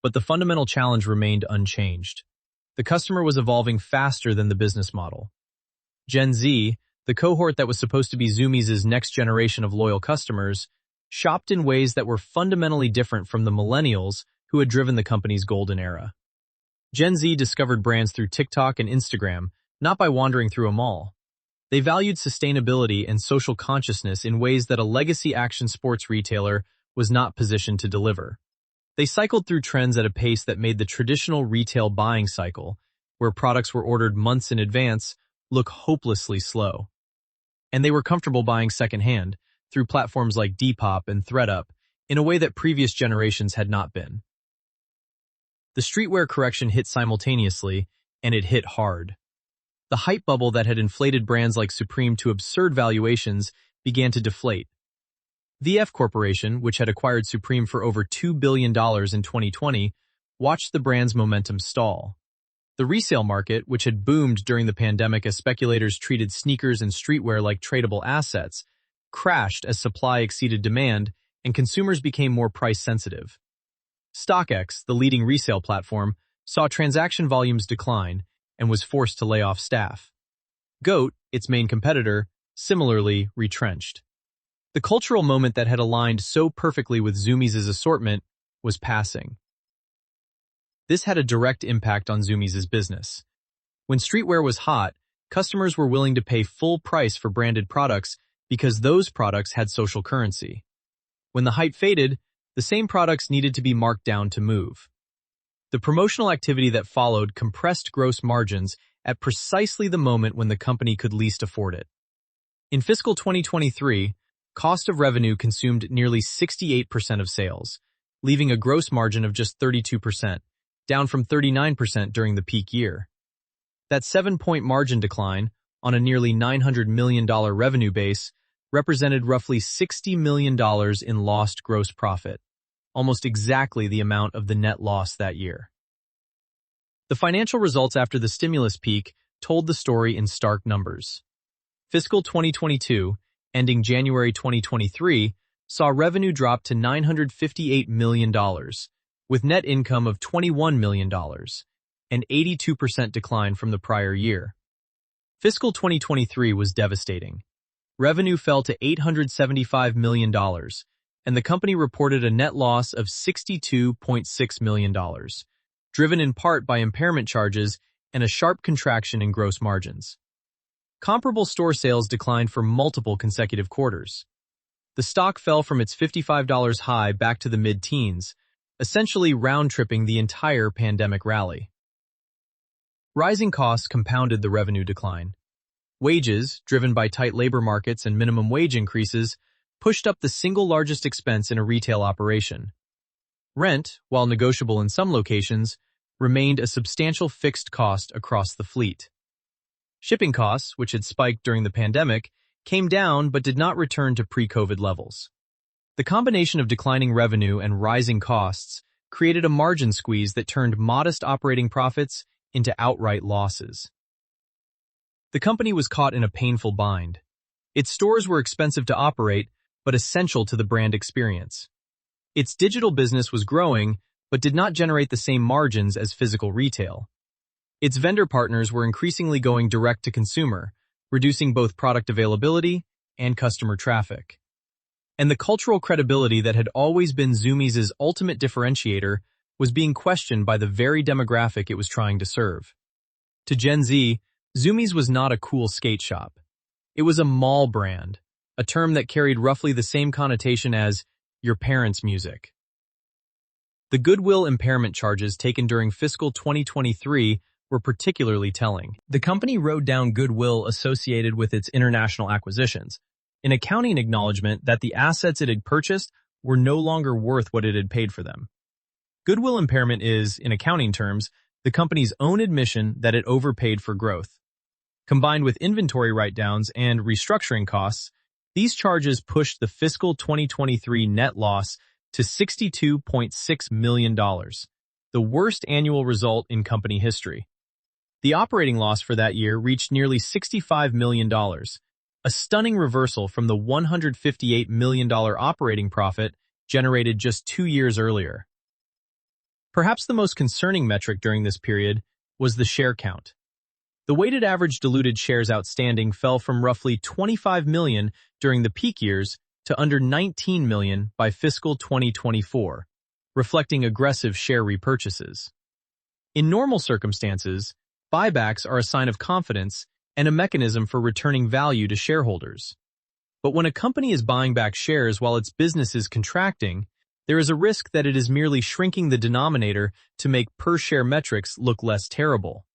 But the fundamental challenge remained unchanged. The customer was evolving faster than the business model. Gen Z, the cohort that was supposed to be Zumiez's next generation of loyal customers, shopped in ways that were fundamentally different from the millennials who had driven the company's golden era. Gen Z discovered brands through TikTok and Instagram, not by wandering through a mall. They valued sustainability and social consciousness in ways that a legacy action sports retailer was not positioned to deliver. They cycled through trends at a pace that made the traditional retail buying cycle, where products were ordered months in advance, look hopelessly slow. And they were comfortable buying secondhand, through platforms like Depop and ThredUp, in a way that previous generations had not been. The streetwear correction hit simultaneously, and it hit hard. The hype bubble that had inflated brands like Supreme to absurd valuations began to deflate. VF Corporation, which had acquired Supreme for over $2 billion in 2020, watched the brand's momentum stall. The resale market, which had boomed during the pandemic as speculators treated sneakers and streetwear like tradable assets, crashed as supply exceeded demand and consumers became more price-sensitive. StockX, the leading resale platform, saw transaction volumes decline and was forced to lay off staff. GOAT, its main competitor, similarly retrenched. The cultural moment that had aligned so perfectly with Zumiez's assortment was passing. This had a direct impact on Zumiez's business. When streetwear was hot, customers were willing to pay full price for branded products because those products had social currency. When the hype faded, the same products needed to be marked down to move. The promotional activity that followed compressed gross margins at precisely the moment when the company could least afford it. In fiscal 2023, cost of revenue consumed nearly 68% of sales, leaving a gross margin of just 32%, down from 39% during the peak year. That 7-point margin decline, on a nearly $900 million revenue base, represented roughly $60 million in lost gross profit, almost exactly the amount of the net loss that year. The financial results after the stimulus peak told the story in stark numbers. Fiscal 2022, ending January 2023, saw revenue drop to $958 million, with net income of $21 million, an 82% decline from the prior year. Fiscal 2023 was devastating. Revenue fell to $875 million, and the company reported a net loss of $62.6 million, driven in part by impairment charges and a sharp contraction in gross margins. Comparable store sales declined for multiple consecutive quarters. The stock fell from its $55 high back to the mid-teens, essentially round-tripping the entire pandemic rally. Rising costs compounded the revenue decline. Wages, driven by tight labor markets and minimum wage increases, pushed up the single largest expense in a retail operation. Rent, while negotiable in some locations, remained a substantial fixed cost across the fleet. Shipping costs, which had spiked during the pandemic, came down but did not return to pre-COVID levels. The combination of declining revenue and rising costs created a margin squeeze that turned modest operating profits into outright losses. The company was caught in a painful bind. Its stores were expensive to operate, but essential to the brand experience. Its digital business was growing, but did not generate the same margins as physical retail. Its vendor partners were increasingly going direct to consumer, reducing both product availability and customer traffic. And the cultural credibility that had always been Zumiez's ultimate differentiator was being questioned by the very demographic it was trying to serve. To Gen Z, Zumiez was not a cool skate shop. It was a mall brand, a term that carried roughly the same connotation as your parents' music. The goodwill impairment charges taken during fiscal 2023 were particularly telling. The company wrote down goodwill associated with its international acquisitions, an accounting acknowledgement that the assets it had purchased were no longer worth what it had paid for them. Goodwill impairment is, in accounting terms, the company's own admission that it overpaid for growth. Combined with inventory write-downs and restructuring costs, these charges pushed the fiscal 2023 net loss to $62.6 million, the worst annual result in company history. The operating loss for that year reached nearly $65 million, a stunning reversal from the $158 million operating profit generated just 2 years earlier. Perhaps the most concerning metric during this period was the share count. The weighted average diluted shares outstanding fell from roughly 25 million during the peak years to under 19 million by fiscal 2024, reflecting aggressive share repurchases. In normal circumstances, buybacks are a sign of confidence and a mechanism for returning value to shareholders. But when a company is buying back shares while its business is contracting, there is a risk that it is merely shrinking the denominator to make per-share metrics look less terrible.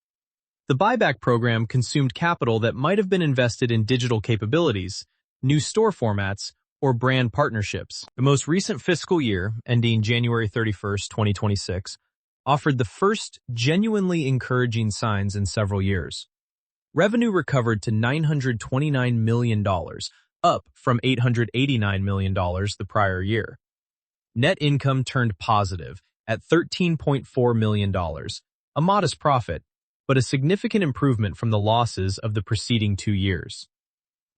The buyback program consumed capital that might have been invested in digital capabilities, new store formats, or brand partnerships. The most recent fiscal year, ending January 31st, 2026, offered the first genuinely encouraging signs in several years. Revenue recovered to $929 million, up from $889 million the prior year. Net income turned positive at $13.4 million, a modest profit, but a significant improvement from the losses of the preceding 2 years.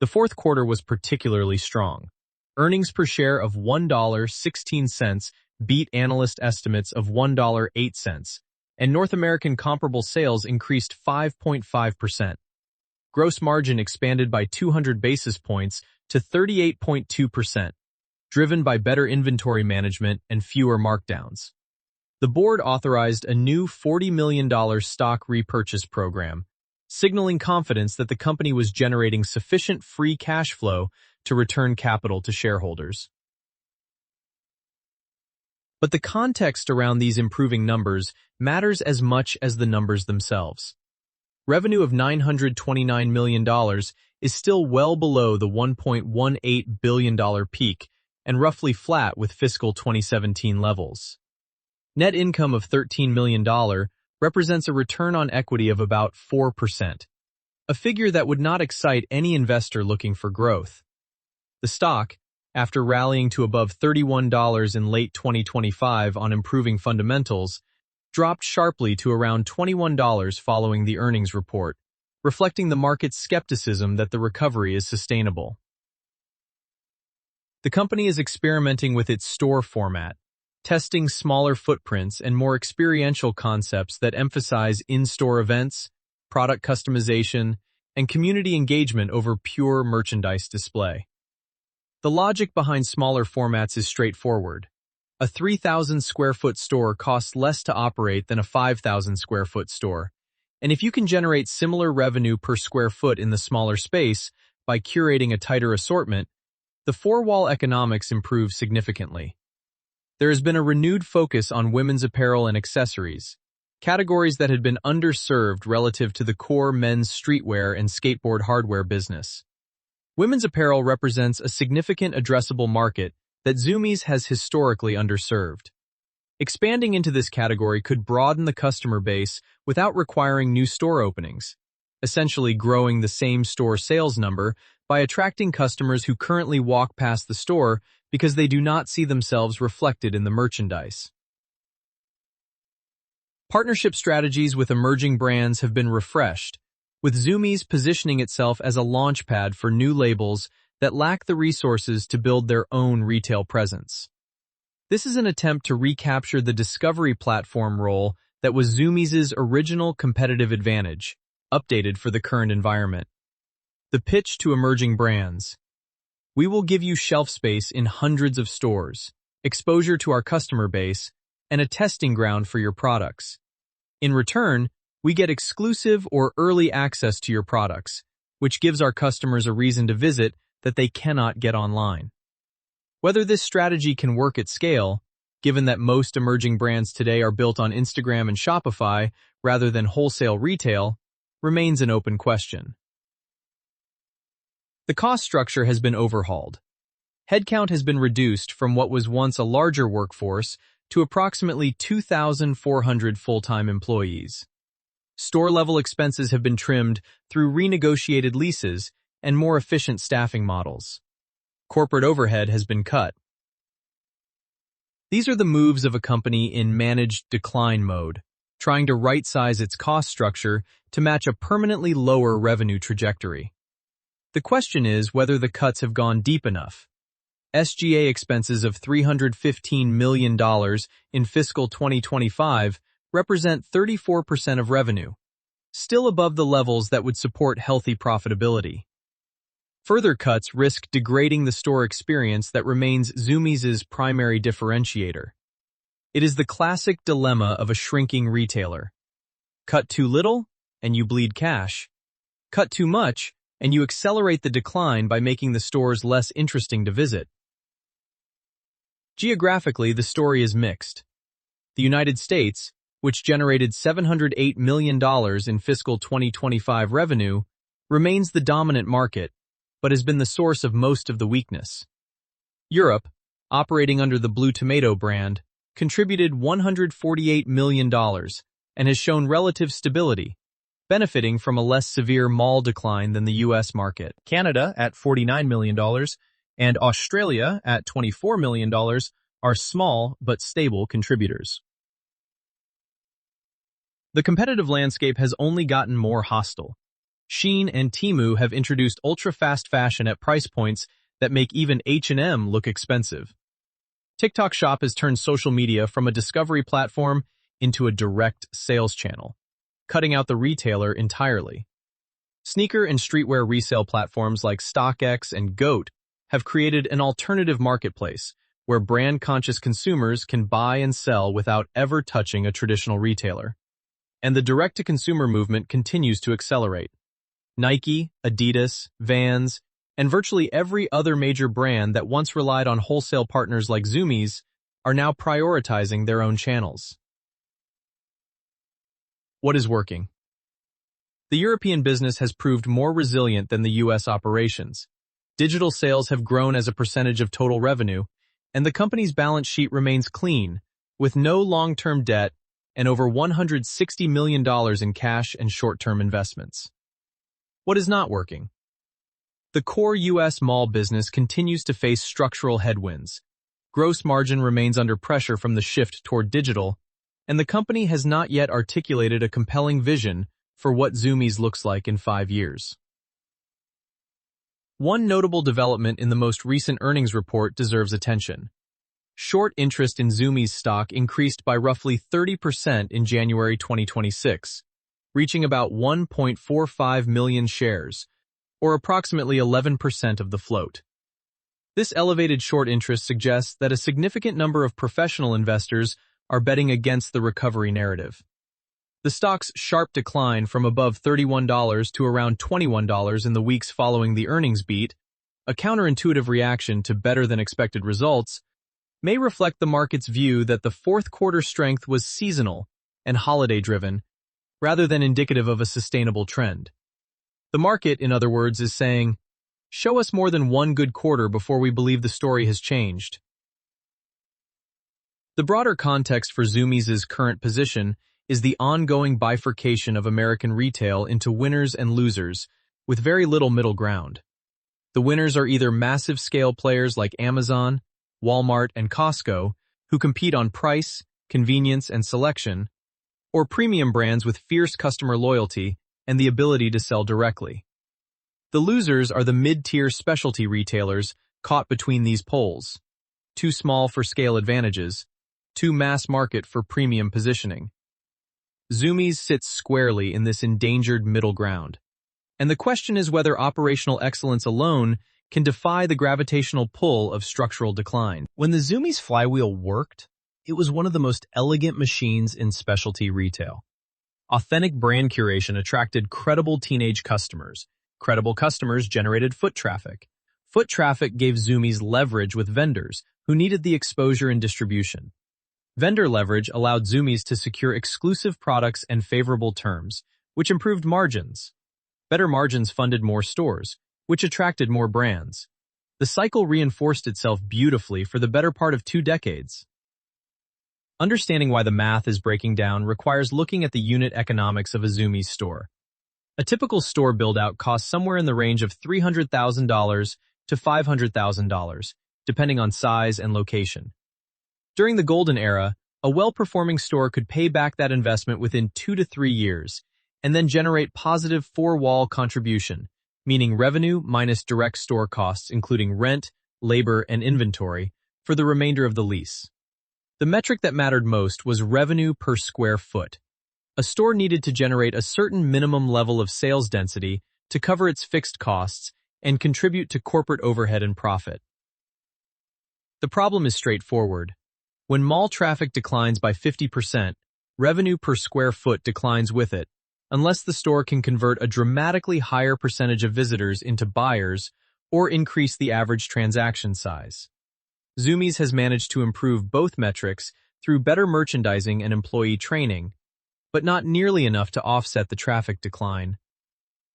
The fourth quarter was particularly strong. Earnings per share of $1.16 beat analyst estimates of $1.08, and North American comparable sales increased 5.5%. Gross margin expanded by 200 basis points to 38.2%, driven by better inventory management and fewer markdowns. The board authorized a new $40 million stock repurchase program, signaling confidence that the company was generating sufficient free cash flow to return capital to shareholders. But the context around these improving numbers matters as much as the numbers themselves. Revenue of $929 million is still well below the $1.18 billion peak and roughly flat with fiscal 2017 levels. Net income of $13 million represents a return on equity of about 4%, a figure that would not excite any investor looking for growth. The stock, after rallying to above $31 in late 2025 on improving fundamentals, dropped sharply to around $21 following the earnings report, reflecting the market's skepticism that the recovery is sustainable. The company is experimenting with its store format, testing smaller footprints and more experiential concepts that emphasize in-store events, product customization, and community engagement over pure merchandise display. The logic behind smaller formats is straightforward. A 3,000 square foot store costs less to operate than a 5,000 square foot store, and if you can generate similar revenue per square foot in the smaller space by curating a tighter assortment, the four-wall economics improve significantly. There has been a renewed focus on women's apparel and accessories, categories that had been underserved relative to the core men's streetwear and skateboard hardware business. Women's apparel represents a significant addressable market that Zumiez has historically underserved. Expanding into this category could broaden the customer base without requiring new store openings. essentially growing the same store sales number by attracting customers who currently walk past the store because they do not see themselves reflected in the merchandise. Partnership strategies with emerging brands have been refreshed, with Zumiez positioning itself as a launchpad for new labels that lack the resources to build their own retail presence. This is an attempt to recapture the discovery platform role that was Zumiez's original competitive advantage, updated for the current environment. The pitch to emerging brands. We will give you shelf space in hundreds of stores, exposure to our customer base, and a testing ground for your products. In return, we get exclusive or early access to your products, which gives our customers a reason to visit that they cannot get online. Whether this strategy can work at scale, given that most emerging brands today are built on Instagram and Shopify rather than wholesale retail, remains an open question. The cost structure has been overhauled. Headcount has been reduced from what was once a larger workforce to approximately 2,400 full-time employees. Store-level expenses have been trimmed through renegotiated leases and more efficient staffing models. Corporate overhead has been cut. These are the moves of a company in managed decline mode, trying to right-size its cost structure to match a permanently lower revenue trajectory. The question is whether the cuts have gone deep enough. SG&A expenses of $315 million in fiscal 2025 represent 34% of revenue, still above the levels that would support healthy profitability. Further cuts risk degrading the store experience that remains Zumiez's primary differentiator. It is the classic dilemma of a shrinking retailer. Cut too little, and you bleed cash. Cut too much, and you accelerate the decline by making the stores less interesting to visit. Geographically, the story is mixed. The United States, which generated $708 million in fiscal 2025 revenue, remains the dominant market, but has been the source of most of the weakness. Europe, operating under the Blue Tomato brand, contributed $148 million and has shown relative stability, benefiting from a less severe mall decline than the U.S. market. Canada, at $49 million, and Australia, at $24 million, are small but stable contributors. The competitive landscape has only gotten more hostile. Shein and Temu have introduced ultra-fast fashion at price points that make even H&M look expensive. TikTok Shop has turned social media from a discovery platform into a direct sales channel, cutting out the retailer entirely. Sneaker and streetwear resale platforms like StockX and GOAT have created an alternative marketplace where brand-conscious consumers can buy and sell without ever touching a traditional retailer. And the direct-to-consumer movement continues to accelerate. Nike, Adidas, Vans, and virtually every other major brand that once relied on wholesale partners like Zumiez are now prioritizing their own channels. What is working? The European business has proved more resilient than the U.S. operations. Digital sales have grown as a percentage of total revenue, and the company's balance sheet remains clean, with no long-term debt and over $160 million in cash and short-term investments. What is not working? The core U.S. mall business continues to face structural headwinds. Gross margin remains under pressure from the shift toward digital, and the company has not yet articulated a compelling vision for what Zumiez looks like in 5 years. One notable development in the most recent earnings report deserves attention. Short interest in Zumiez stock increased by roughly 30% in January 2026, reaching about 1.45 million shares, or approximately 11% of the float. This elevated short interest suggests that a significant number of professional investors are betting against the recovery narrative. The stock's sharp decline from above $31 to around $21 in the weeks following the earnings beat, a counterintuitive reaction to better-than-expected results, may reflect the market's view that the fourth quarter strength was seasonal and holiday-driven, rather than indicative of a sustainable trend. The market, in other words, is saying, show us more than one good quarter before we believe the story has changed. The broader context for Zumiez's current position is the ongoing bifurcation of American retail into winners and losers, with very little middle ground. The winners are either massive scale players like Amazon, Walmart, and Costco, who compete on price, convenience, and selection, or premium brands with fierce customer loyalty and the ability to sell directly. The losers are the mid-tier specialty retailers caught between these poles, too small for scale advantages, too mass market for premium positioning. Zumiez sits squarely in this endangered middle ground, and the question is whether operational excellence alone can defy the gravitational pull of structural decline. When the Zumiez flywheel worked, it was one of the most elegant machines in specialty retail. Authentic brand curation attracted credible teenage customers. Credible customers generated foot traffic. Foot traffic gave Zumiez leverage with vendors who needed the exposure and distribution. Vendor leverage allowed Zumiez to secure exclusive products and favorable terms, which improved margins. Better margins funded more stores, which attracted more brands. The cycle reinforced itself beautifully for the better part of 2 decades. Understanding why the math is breaking down requires looking at the unit economics of a Zumiez store. A typical store build-out costs somewhere in the range of $300,000 to $500,000, depending on size and location. During the golden era, a well-performing store could pay back that investment within 2 to 3 years, and then generate positive 4-wall contribution, meaning revenue minus direct store costs including rent, labor, and inventory, for the remainder of the lease. The metric that mattered most was revenue per square foot. A store needed to generate a certain minimum level of sales density to cover its fixed costs and contribute to corporate overhead and profit. The problem is straightforward. When mall traffic declines by 50%, revenue per square foot declines with it, unless the store can convert a dramatically higher percentage of visitors into buyers or increase the average transaction size. Zumiez has managed to improve both metrics through better merchandising and employee training, but not nearly enough to offset the traffic decline.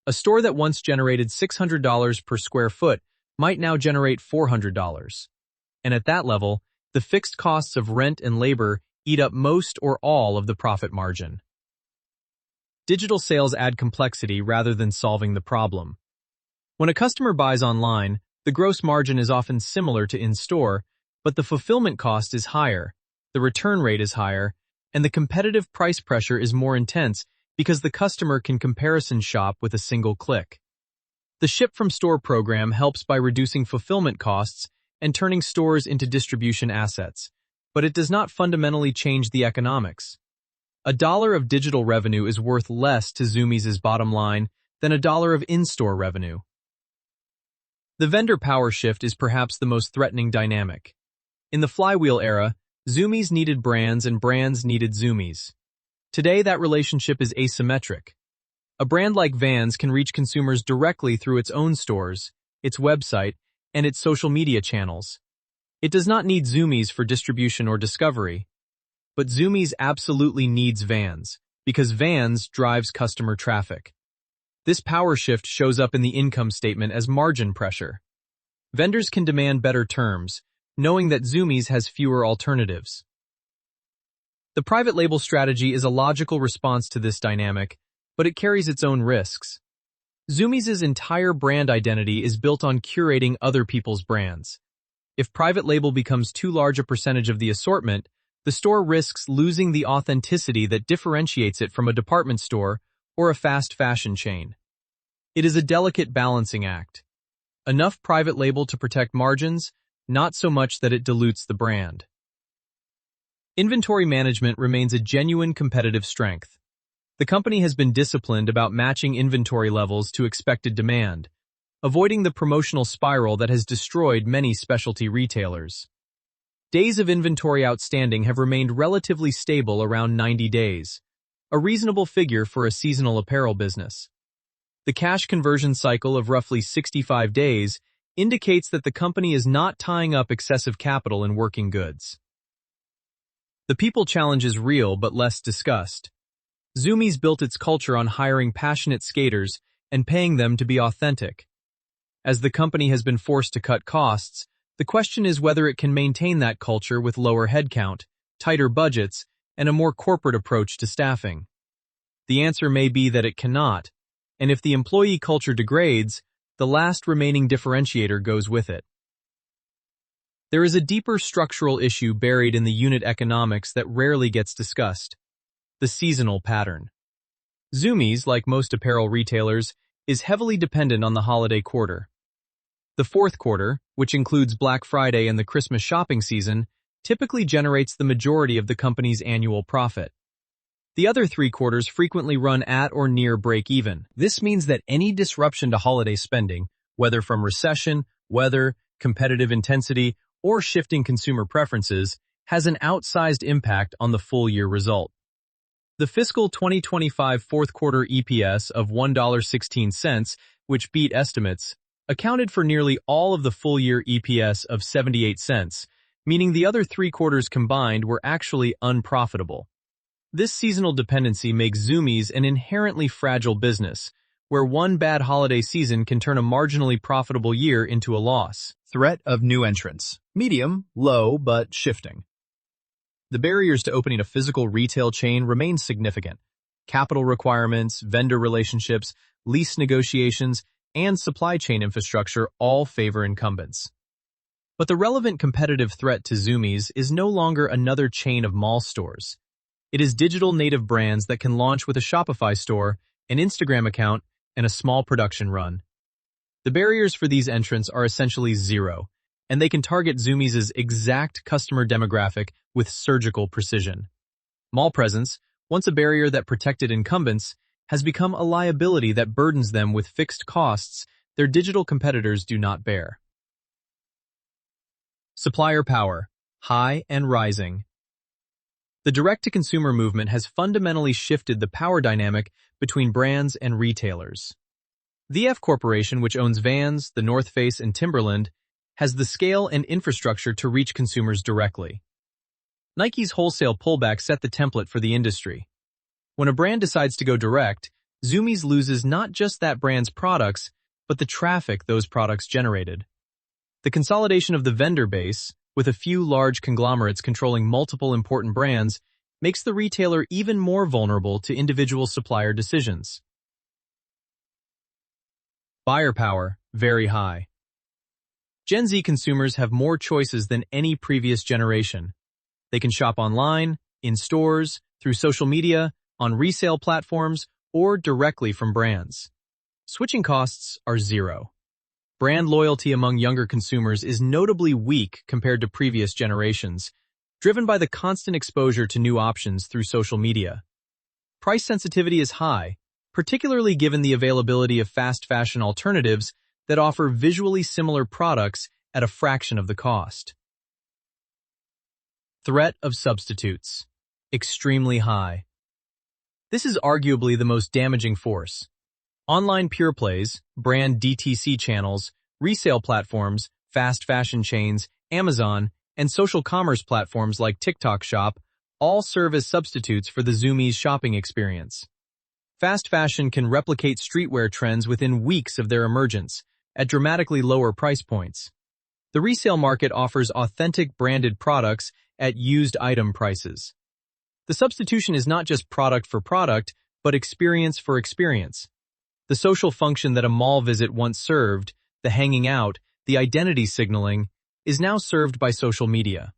A store that once generated $600 per square foot might now generate $400. And at that level, the fixed costs of rent and labor eat up most or all of the profit margin. Digital sales add complexity rather than solving the problem. When a customer buys online, the gross margin is often similar to in-store, but the fulfillment cost is higher, the return rate is higher, and the competitive price pressure is more intense because the customer can comparison shop with a single click. The ship-from-store program helps by reducing fulfillment costs and turning stores into distribution assets, but it does not fundamentally change the economics. $1 of digital revenue is worth less to Zumiez's bottom line than $1 of in-store revenue. The vendor power shift is perhaps the most threatening dynamic. In the flywheel era, Zumiez needed brands and brands needed Zumiez. Today, that relationship is asymmetric. A brand like Vans can reach consumers directly through its own stores, its website, and its social media channels. It does not need Zumiez for distribution or discovery. But Zumiez absolutely needs Vans, because Vans drives customer traffic. This power shift shows up in the income statement as margin pressure. Vendors can demand better terms, knowing that Zumiez has fewer alternatives. The private label strategy is a logical response to this dynamic, but it carries its own risks. Zumiez's entire brand identity is built on curating other people's brands. If private label becomes too large a percentage of the assortment, the store risks losing the authenticity that differentiates it from a department store or a fast fashion chain. It is a delicate balancing act. Enough private label to protect margins, not so much that it dilutes the brand. Inventory management remains a genuine competitive strength. The company has been disciplined about matching inventory levels to expected demand, avoiding the promotional spiral that has destroyed many specialty retailers. Days of inventory outstanding have remained relatively stable around 90 days, a reasonable figure for a seasonal apparel business. The cash conversion cycle of roughly 65 days indicates that the company is not tying up excessive capital in working goods. The people challenge is real but less discussed. Zumiez built its culture on hiring passionate skaters and paying them to be authentic. As the company has been forced to cut costs, the question is whether it can maintain that culture with lower headcount, tighter budgets, and a more corporate approach to staffing? The answer may be that it cannot, and if the employee culture degrades, the last remaining differentiator goes with it. There is a deeper structural issue buried in the unit economics that rarely gets discussed: the seasonal pattern. Zumiez, like most apparel retailers, is heavily dependent on the holiday quarter. The fourth quarter, which includes Black Friday and the Christmas shopping season, typically generates the majority of the company's annual profit. The other 3 quarters frequently run at or near break-even. This means that any disruption to holiday spending, whether from recession, weather, competitive intensity, or shifting consumer preferences, has an outsized impact on the full-year result. The fiscal 2025 fourth quarter EPS of $1.16, which beat estimates, accounted for nearly all of the full-year EPS of 78 cents, meaning the other 3 quarters combined were actually unprofitable. This seasonal dependency makes Zumiez an inherently fragile business, where one bad holiday season can turn a marginally profitable year into a loss. Threat of new entrants. Medium, low, but shifting. The barriers to opening a physical retail chain remain significant. Capital requirements, vendor relationships, lease negotiations, and supply chain infrastructure all favor incumbents. But the relevant competitive threat to Zumiez is no longer another chain of mall stores. It is digital native brands that can launch with a Shopify store, an Instagram account, and a small production run. The barriers for these entrants are essentially zero, and they can target Zumiez's exact customer demographic with surgical precision. Mall presence, once a barrier that protected incumbents, has become a liability that burdens them with fixed costs their digital competitors do not bear. Supplier power, high and rising. The direct-to-consumer movement has fundamentally shifted the power dynamic between brands and retailers. The F Corporation, which owns Vans, The North Face, and Timberland, has the scale and infrastructure to reach consumers directly. Nike's wholesale pullback set the template for the industry. When a brand decides to go direct, Zumiez loses not just that brand's products, but the traffic those products generated. The consolidation of the vendor base, with a few large conglomerates controlling multiple important brands, makes the retailer even more vulnerable to individual supplier decisions. Buyer power, very high. Gen Z consumers have more choices than any previous generation. They can shop online, in stores, through social media, on resale platforms, or directly from brands. Switching costs are zero. Brand loyalty among younger consumers is notably weak compared to previous generations, driven by the constant exposure to new options through social media. Price sensitivity is high, particularly given the availability of fast fashion alternatives that offer visually similar products at a fraction of the cost. Threat of substitutes, extremely high. This is arguably the most damaging force. Online pure plays, brand DTC channels, resale platforms, fast fashion chains, Amazon, and social commerce platforms like TikTok Shop all serve as substitutes for the Zumiez shopping experience. Fast fashion can replicate streetwear trends within weeks of their emergence, at dramatically lower price points. The resale market offers authentic branded products at used item prices. The substitution is not just product for product, but experience for experience. The social function that a mall visit once served, the hanging out, the identity signaling, is now served by social media.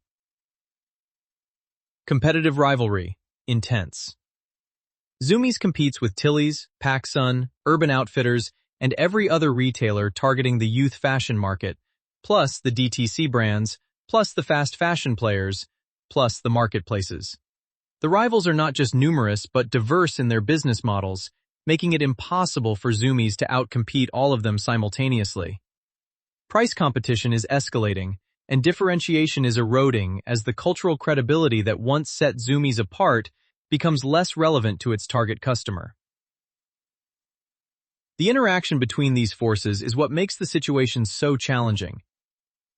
Competitive rivalry, intense. Zumiez competes with Tilly's, PacSun, Urban Outfitters, and every other retailer targeting the youth fashion market, plus the DTC brands, plus the fast fashion players, plus the marketplaces. The rivals are not just numerous but diverse in their business models, making it impossible for Zumiez to outcompete all of them simultaneously. Price competition is escalating, and differentiation is eroding as the cultural credibility that once set Zumiez apart becomes less relevant to its target customer. The interaction between these forces is what makes the situation so challenging.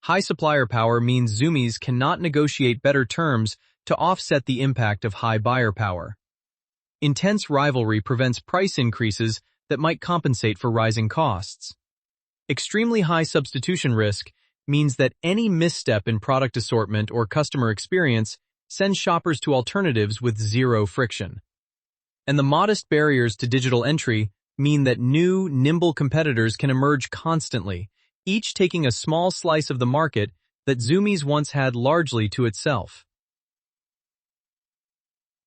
High supplier power means Zumiez cannot negotiate better terms to offset the impact of high buyer power. Intense rivalry prevents price increases that might compensate for rising costs. Extremely high substitution risk means that any misstep in product assortment or customer experience sends shoppers to alternatives with zero friction. And the modest barriers to digital entry mean that new, nimble competitors can emerge constantly, each taking a small slice of the market that Zumiez once had largely to itself.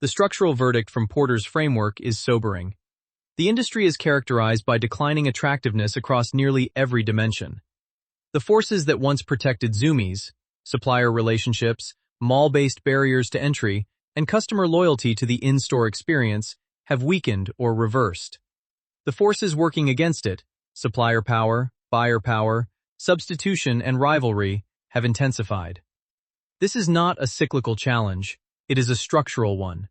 The structural verdict from Porter's framework is sobering. The industry is characterized by declining attractiveness across nearly every dimension. The forces that once protected Zumiez, supplier relationships, mall-based barriers to entry, and customer loyalty to the in-store experience, have weakened or reversed. The forces working against it, supplier power, buyer power, substitution, and rivalry, have intensified. This is not a cyclical challenge, it is a structural one.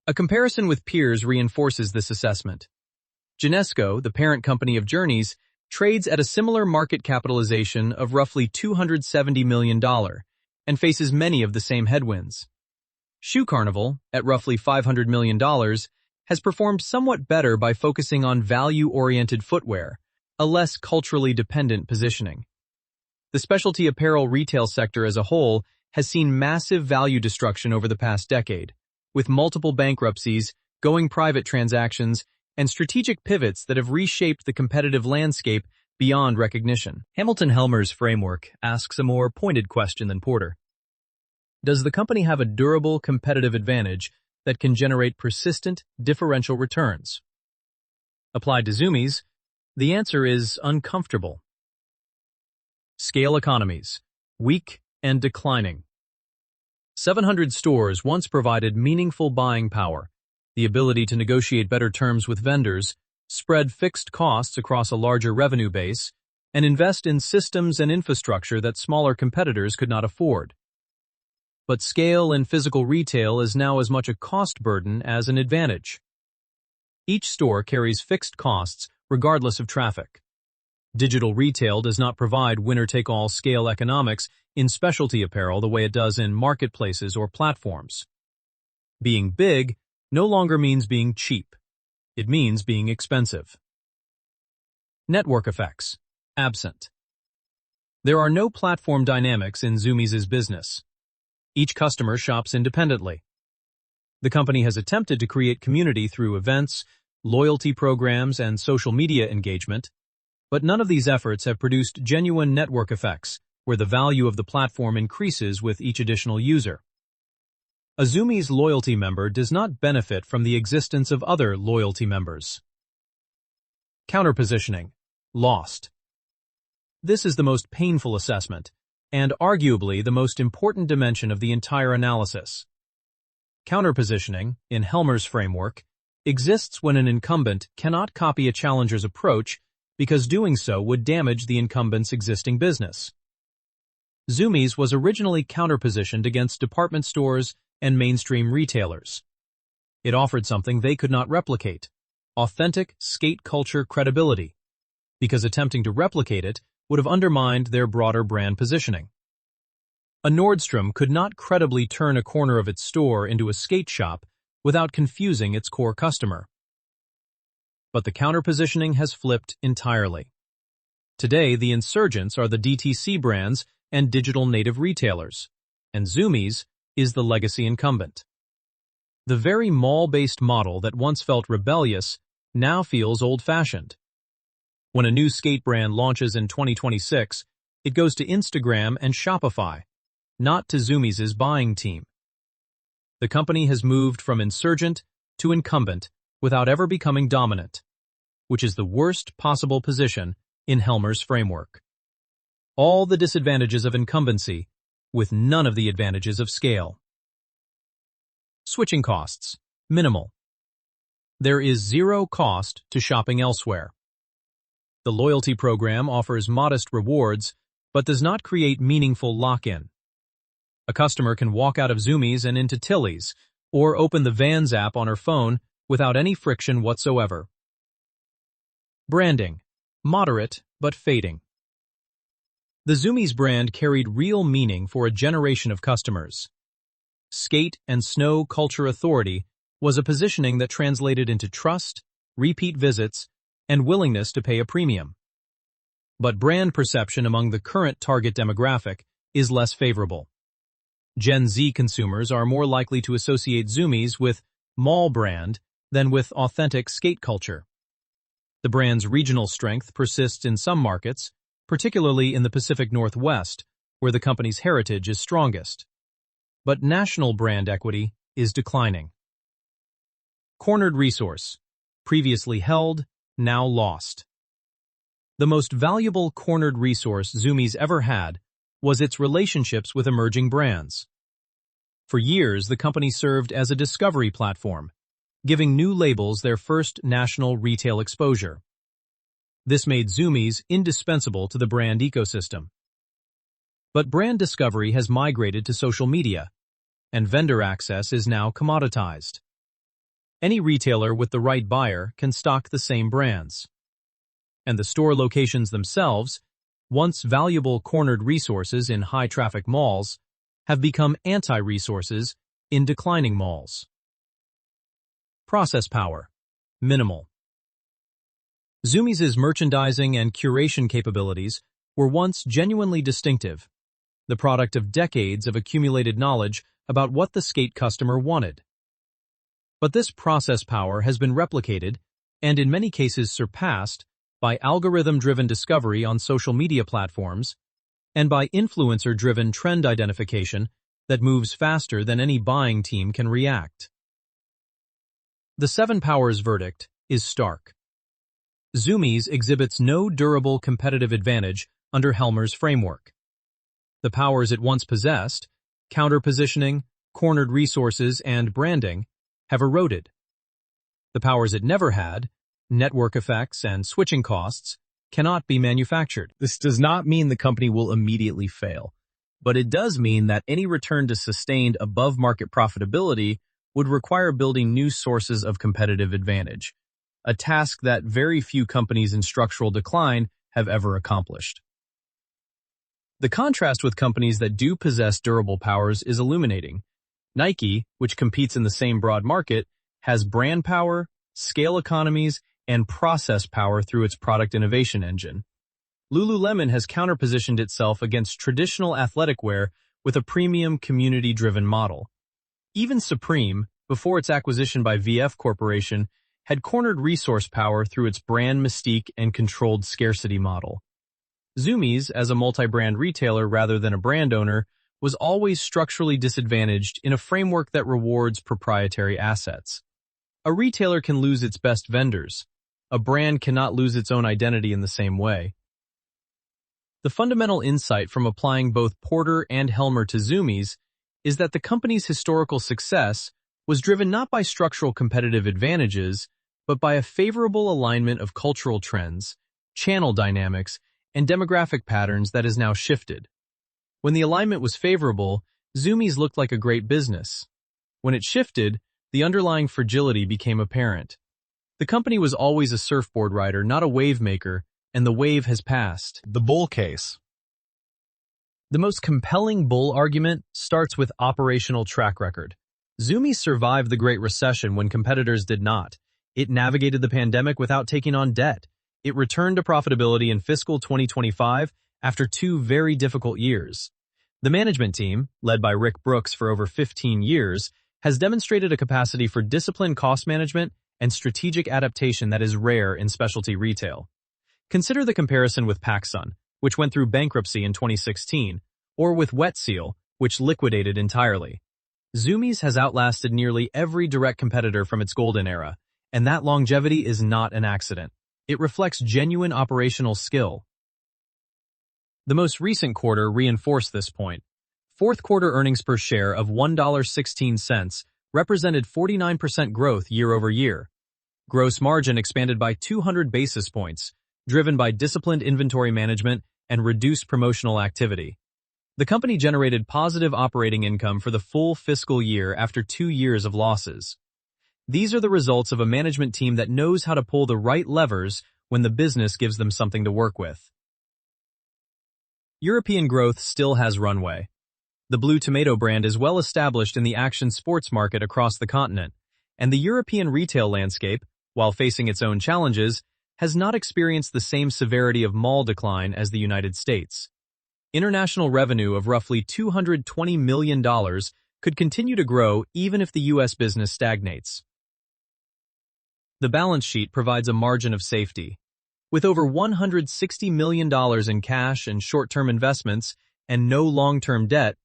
A comparison with peers reinforces this assessment. Genesco, the parent company of Journeys, trades at a similar market capitalization of roughly $270 million and faces many of the same headwinds. Shoe Carnival, at roughly $500 million, has performed somewhat better by focusing on value-oriented footwear, a less culturally dependent positioning. The specialty apparel retail sector as a whole has seen massive value destruction over the past decade, with multiple bankruptcies, going private transactions, and strategic pivots that have reshaped the competitive landscape beyond recognition. Hamilton Helmer's framework asks a more pointed question than Porter. Does the company have a durable competitive advantage that can generate persistent, differential returns? Applied to Zumiez, the answer is uncomfortable. Scale economies, weak and declining. 700 stores once provided meaningful buying power, the ability to negotiate better terms with vendors, spread fixed costs across a larger revenue base, and invest in systems and infrastructure that smaller competitors could not afford. But scale in physical retail is now as much a cost burden as an advantage. Each store carries fixed costs regardless of traffic. Digital retail does not provide winner-take-all scale economics in specialty apparel the way it does in marketplaces or platforms. Being big no longer means being cheap. It means being expensive. Network effects, absent. There are no platform dynamics in Zumiez's business. Each customer shops independently. The company has attempted to create community through events, loyalty programs, and social media engagement, but none of these efforts have produced genuine network effects, where the value of the platform increases with each additional user. A Zumiez loyalty member does not benefit from the existence of other loyalty members. Counterpositioning, lost. This is the most painful assessment, and arguably the most important dimension of the entire analysis. Counterpositioning, in Helmer's framework, exists when an incumbent cannot copy a challenger's approach because doing so would damage the incumbent's existing business. Zumiez was originally counterpositioned against department stores and mainstream retailers. It offered something they could not replicate, authentic skate culture credibility, because attempting to replicate it would have undermined their broader brand positioning. A Nordstrom could not credibly turn a corner of its store into a skate shop without confusing its core customer. But the counterpositioning has flipped entirely. Today, the insurgents are the DTC brands and digital native retailers, and Zumiez is the legacy incumbent. The very mall-based model that once felt rebellious now feels old-fashioned. When a new skate brand launches in 2026, it goes to Instagram and Shopify, not to Zumiez's buying team. The company has moved from insurgent to incumbent without ever becoming dominant, which is the worst possible position in Helmer's framework. All the disadvantages of incumbency, with none of the advantages of scale. Switching costs, minimal. There is zero cost to shopping elsewhere. The loyalty program offers modest rewards, but does not create meaningful lock-in. A customer can walk out of Zumiez and into Tilly's, or open the Vans app on her phone without any friction whatsoever. Branding, moderate but fading. The Zumiez brand carried real meaning for a generation of customers. Skate and snow culture authority was a positioning that translated into trust, repeat visits, and willingness to pay a premium. But brand perception among the current target demographic is less favorable. Gen Z consumers are more likely to associate Zumiez with mall brand than with authentic skate culture. The brand's regional strength persists in some markets, particularly in the Pacific Northwest, where the company's heritage is strongest. But national brand equity is declining. Cornered resource, previously held, now lost. The most valuable cornered resource Zumiez ever had was its relationships with emerging brands. For years, the company served as a discovery platform, giving new labels their first national retail exposure. This made Zumiez indispensable to the brand ecosystem. But brand discovery has migrated to social media, and vendor access is now commoditized. Any retailer with the right buyer can stock the same brands. And the store locations themselves, once valuable cornered resources in high-traffic malls, have become anti-resources in declining malls. Process power, minimal. Zumiez's merchandising and curation capabilities were once genuinely distinctive, the product of decades of accumulated knowledge about what the skate customer wanted. But this process power has been replicated, and in many cases surpassed, by algorithm-driven discovery on social media platforms, and by influencer-driven trend identification that moves faster than any buying team can react. The Seven Powers verdict is stark. Zumiez exhibits no durable competitive advantage under Helmer's framework. The powers it once possessed, counter-positioning, cornered resources, and branding, have eroded. The powers it never had, network effects and switching costs, cannot be manufactured. This does not mean the company will immediately fail, but it does mean that any return to sustained above-market profitability would require building new sources of competitive advantage, a task that very few companies in structural decline have ever accomplished. The contrast with companies that do possess durable powers is illuminating. Nike, which competes in the same broad market, has brand power, scale economies, and process power through its product innovation engine. Lululemon has counterpositioned itself against traditional athletic wear with a premium community-driven model. Even Supreme, before its acquisition by VF Corporation, had cornered resource power through its brand mystique and controlled scarcity model. Zumiez, as a multi-brand retailer rather than a brand owner, was always structurally disadvantaged in a framework that rewards proprietary assets. A retailer can lose its best vendors. A brand cannot lose its own identity in the same way. The fundamental insight from applying both Porter and Helmer to Zumiez is that the company's historical success was driven not by structural competitive advantages, but by a favorable alignment of cultural trends, channel dynamics, and demographic patterns that has now shifted. When the alignment was favorable, Zumiez looked like a great business. When it shifted, the underlying fragility became apparent. The company was always a surfboard rider, not a wave maker, and the wave has passed. The bull case. The most compelling bull argument starts with operational track record. Zumiez survived the Great Recession when competitors did not. It navigated the pandemic without taking on debt. It returned to profitability in fiscal 2025 after 2 very difficult years. The management team, led by Rick Brooks for over 15 years, has demonstrated a capacity for disciplined cost management and strategic adaptation that is rare in specialty retail. Consider the comparison with PacSun, which went through bankruptcy in 2016, or with Wet Seal, which liquidated entirely. Zumiez has outlasted nearly every direct competitor from its golden era, and that longevity is not an accident. It reflects genuine operational skill. The most recent quarter reinforced this point. Fourth quarter earnings per share of $1.16 represented 49% growth year over year. Gross margin expanded by 200 basis points, driven by disciplined inventory management and reduced promotional activity. The company generated positive operating income for the full fiscal year after 2 years of losses. These are the results of a management team that knows how to pull the right levers when the business gives them something to work with. European growth still has runway. The Blue Tomato brand is well established in the action sports market across the continent, and the European retail landscape, while facing its own challenges, has not experienced the same severity of mall decline as the United States. International revenue of roughly $220 million could continue to grow even if the U.S. business stagnates. The balance sheet provides a margin of safety. With over $160 million in cash and short-term investments and no long-term debt,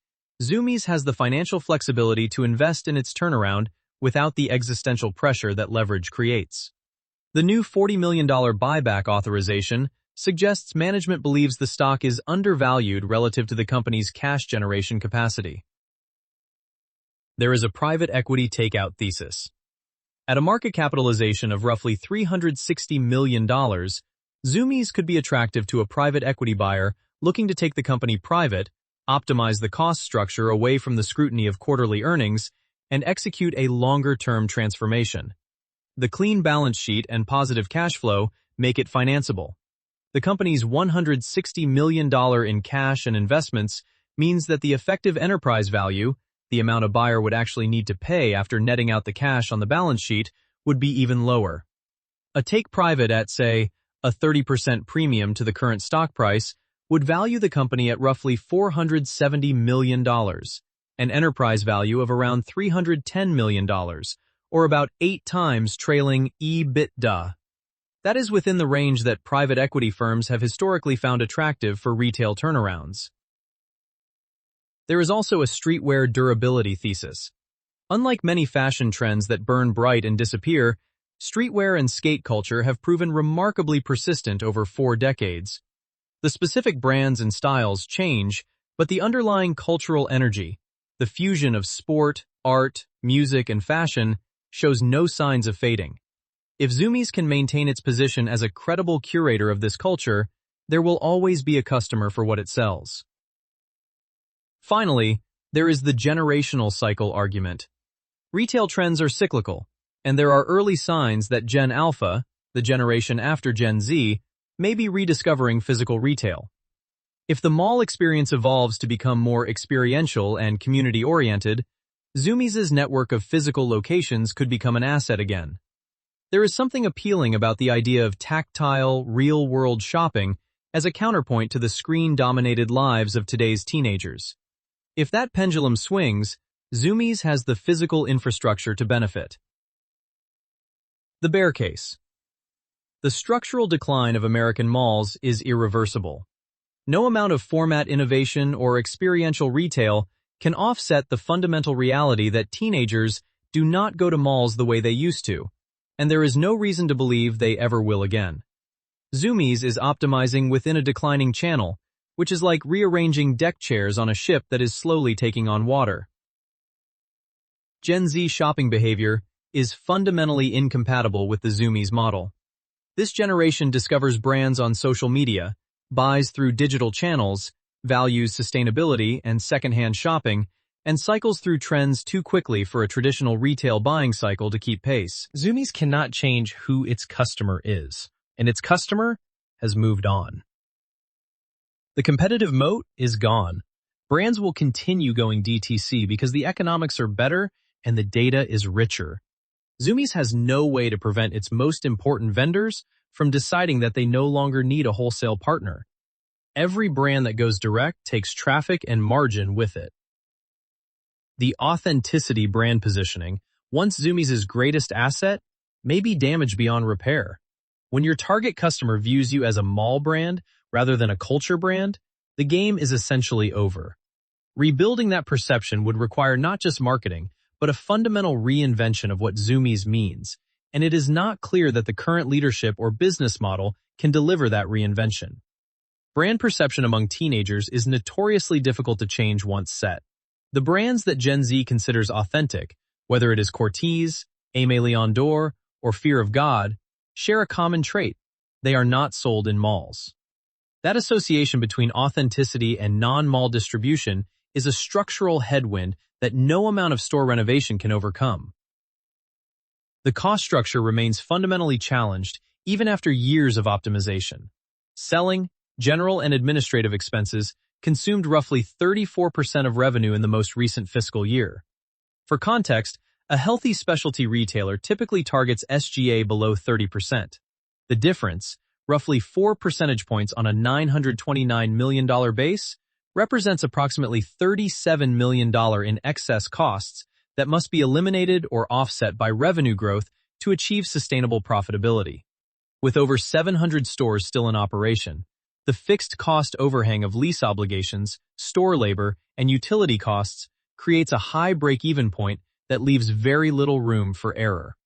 Zumiez has the financial flexibility to invest in its turnaround without the existential pressure that leverage creates. The new $40 million buyback authorization suggests management believes the stock is undervalued relative to the company's cash generation capacity. There is a private equity takeout thesis. At a market capitalization of roughly $360 million, Zumiez could be attractive to a private equity buyer looking to take the company private, optimize the cost structure away from the scrutiny of quarterly earnings, and execute a longer-term transformation. The clean balance sheet and positive cash flow make it financeable. The company's $160 million in cash and investments means that the effective enterprise value, the amount a buyer would actually need to pay after netting out the cash on the balance sheet, would be even lower. A take private at, say, a 30% premium to the current stock price would value the company at roughly $470 million, an enterprise value of around $310 million, or about 8 times trailing EBITDA. That is within the range that private equity firms have historically found attractive for retail turnarounds. There is also a streetwear durability thesis. Unlike many fashion trends that burn bright and disappear, streetwear and skate culture have proven remarkably persistent over 4 decades. The specific brands and styles change, but the underlying cultural energy, the fusion of sport, art, music, and fashion, shows no signs of fading. If Zumiez can maintain its position as a credible curator of this culture, there will always be a customer for what it sells. Finally, there is the generational cycle argument. Retail trends are cyclical, and there are early signs that Gen Alpha, the generation after Gen Z, may be rediscovering physical retail. If the mall experience evolves to become more experiential and community-oriented, Zumiez's network of physical locations could become an asset again. There is something appealing about the idea of tactile, real-world shopping as a counterpoint to the screen-dominated lives of today's teenagers. If that pendulum swings, Zumiez has the physical infrastructure to benefit. The bear case. The structural decline of American malls is irreversible. No amount of format innovation or experiential retail can offset the fundamental reality that teenagers do not go to malls the way they used to, and there is no reason to believe they ever will again. Zumiez is optimizing within a declining channel, which is like rearranging deck chairs on a ship that is slowly taking on water. Gen Z shopping behavior is fundamentally incompatible with the Zumiez model. This generation discovers brands on social media, buys through digital channels, values sustainability and secondhand shopping, and cycles through trends too quickly for a traditional retail buying cycle to keep pace. Zumiez cannot change who its customer is, and its customer has moved on. The competitive moat is gone. Brands will continue going DTC because the economics are better and the data is richer. Zumiez has no way to prevent its most important vendors from deciding that they no longer need a wholesale partner. Every brand that goes direct takes traffic and margin with it. The authenticity brand positioning, once Zumiez's greatest asset, may be damaged beyond repair. When your target customer views you as a mall brand rather than a culture brand, the game is essentially over. Rebuilding that perception would require not just marketing, but a fundamental reinvention of what Zumiez means, and it is not clear that the current leadership or business model can deliver that reinvention. Brand perception among teenagers is notoriously difficult to change once set. The brands that Gen Z considers authentic, whether it is Cortez, Aimé Leon Dore, or Fear of God, share a common trait. They are not sold in malls. That association between authenticity and non-mall distribution is a structural headwind that no amount of store renovation can overcome. The cost structure remains fundamentally challenged even after years of optimization. Selling, general and administrative expenses consumed roughly 34% of revenue in the most recent fiscal year. For context, a healthy specialty retailer typically targets SG&A below 30%. The difference, roughly 4 percentage points on a $929 million base, represents approximately $37 million in excess costs that must be eliminated or offset by revenue growth to achieve sustainable profitability. With over 700 stores still in operation, the fixed cost overhang of lease obligations, store labor, and utility costs creates a high break-even point that leaves very little room for error.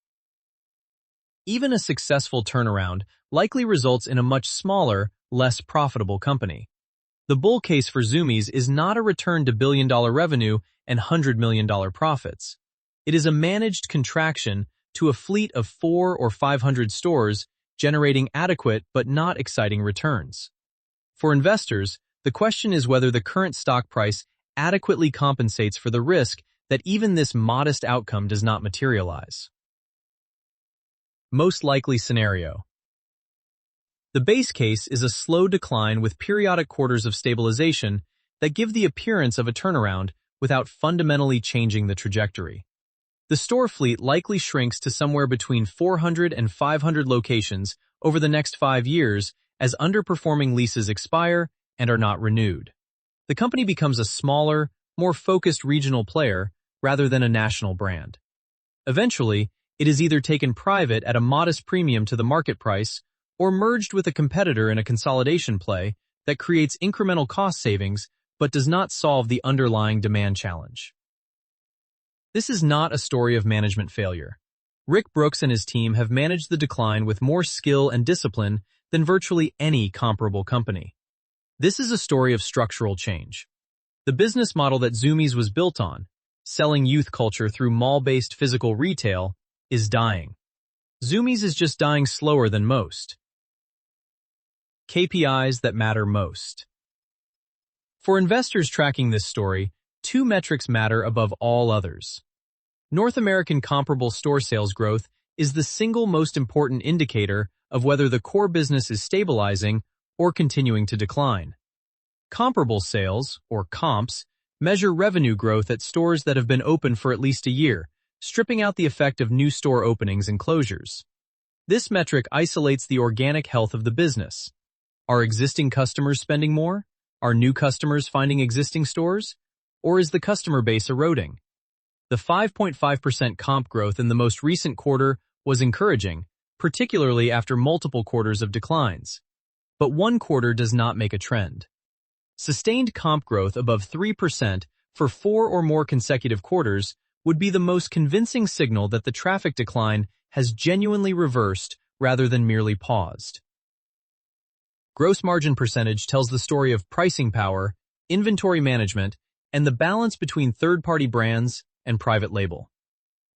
Even a successful turnaround likely results in a much smaller, less profitable company. The bull case for Zumiez is not a return to billion-dollar revenue and $100 million profits. It is a managed contraction to a fleet of 400 or 500 stores generating adequate but not exciting returns. For investors, the question is whether the current stock price adequately compensates for the risk that even this modest outcome does not materialize. Most likely scenario. The base case is a slow decline with periodic quarters of stabilization that give the appearance of a turnaround without fundamentally changing the trajectory. The store fleet likely shrinks to somewhere between 400 and 500 locations over the next 5 years as underperforming leases expire and are not renewed. The company becomes a smaller, more focused regional player rather than a national brand. Eventually, it is either taken private at a modest premium to the market price or merged with a competitor in a consolidation play that creates incremental cost savings but does not solve the underlying demand challenge. This is not a story of management failure. Rick Brooks and his team have managed the decline with more skill and discipline than virtually any comparable company. This is a story of structural change. The business model that Zumiez was built on, selling youth culture through mall-based physical retail, is dying. Zumiez is just dying slower than most. KPIs that matter most. For investors tracking this story, 2 metrics matter above all others. North American comparable store sales growth is the single most important indicator of whether the core business is stabilizing or continuing to decline. Comparable sales, or comps, measure revenue growth at stores that have been open for at least a year, stripping out the effect of new store openings and closures. This metric isolates the organic health of the business. Are existing customers spending more? Are new customers finding existing stores? Or is the customer base eroding? The 5.5% comp growth in the most recent quarter was encouraging, particularly after multiple quarters of declines. But one quarter does not make a trend. Sustained comp growth above 3% for 4 or more consecutive quarters would be the most convincing signal that the traffic decline has genuinely reversed rather than merely paused. Gross margin percentage tells the story of pricing power, inventory management, and the balance between third-party brands and private label.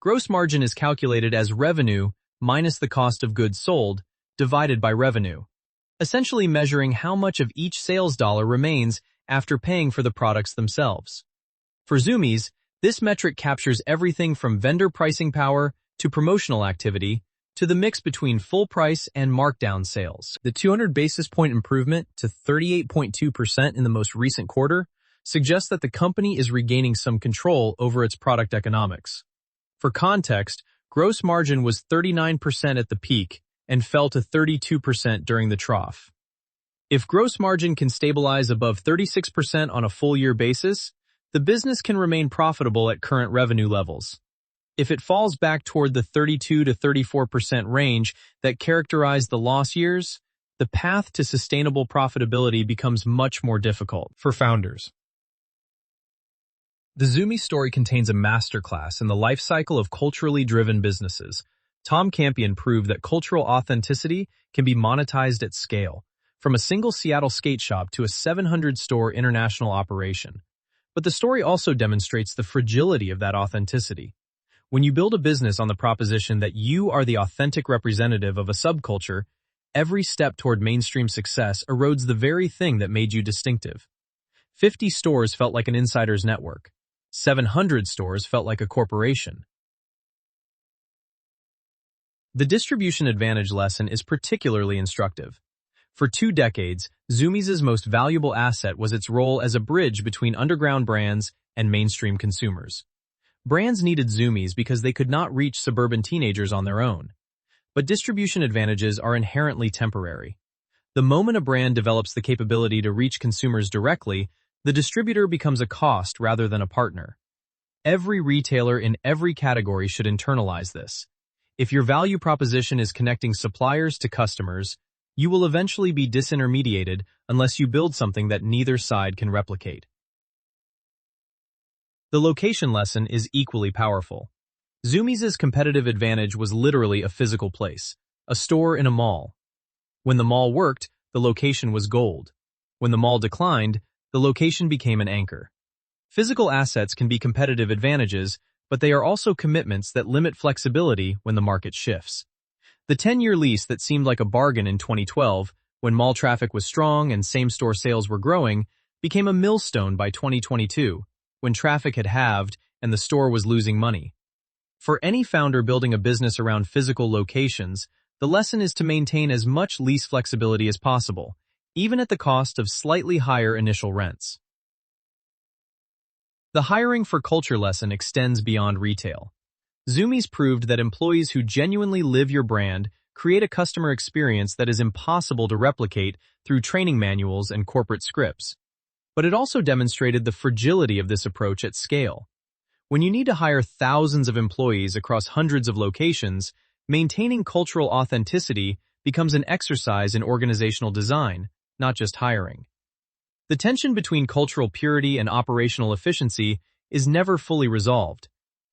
Gross margin is calculated as revenue minus the cost of goods sold divided by revenue, essentially measuring how much of each sales dollar remains after paying for the products themselves. For Zumiez, this metric captures everything from vendor pricing power to promotional activity to the mix between full price and markdown sales. The 200 basis point improvement to 38.2% in the most recent quarter suggests that the company is regaining some control over its product economics. For context, gross margin was 39% at the peak and fell to 32% during the trough. If gross margin can stabilize above 36% on a full-year basis, the business can remain profitable at current revenue levels. If it falls back toward the 32 to 34% range that characterized the loss years, the path to sustainable profitability becomes much more difficult for founders. The Zumiez story contains a masterclass in the life cycle of culturally driven businesses. Tom Campion proved that cultural authenticity can be monetized at scale, from a single Seattle skate shop to a 700-store international operation. But the story also demonstrates the fragility of that authenticity. When you build a business on the proposition that you are the authentic representative of a subculture, every step toward mainstream success erodes the very thing that made you distinctive. 50 stores felt like an insider's network. 700 stores felt like a corporation. The distribution advantage lesson is particularly instructive. For 2 decades, Zumiez's most valuable asset was its role as a bridge between underground brands and mainstream consumers. Brands needed Zumiez because they could not reach suburban teenagers on their own. But distribution advantages are inherently temporary. The moment a brand develops the capability to reach consumers directly, The distributor becomes a cost rather than a partner. Every retailer in every category should internalize this. If your value proposition is connecting suppliers to customers, you will eventually be disintermediated unless you build something that neither side can replicate. The location lesson is equally powerful. Zumiez's competitive advantage was literally a physical place, a store in a mall. When the mall worked, the location was gold. When the mall declined, the location became an anchor. Physical assets can be competitive advantages, but they are also commitments that limit flexibility when the market shifts. The 10-year lease that seemed like a bargain in 2012, when mall traffic was strong and same-store sales were growing, became a millstone by 2022, when traffic had halved and the store was losing money. For any founder building a business around physical locations, the lesson is to maintain as much lease flexibility as possible, even at the cost of slightly higher initial rents. The hiring for culture lesson extends beyond retail. Zumiez proved that employees who genuinely live your brand create a customer experience that is impossible to replicate through training manuals and corporate scripts. But it also demonstrated the fragility of this approach at scale. When you need to hire thousands of employees across hundreds of locations, maintaining cultural authenticity becomes an exercise in organizational design, not just hiring. The tension between cultural purity and operational efficiency is never fully resolved.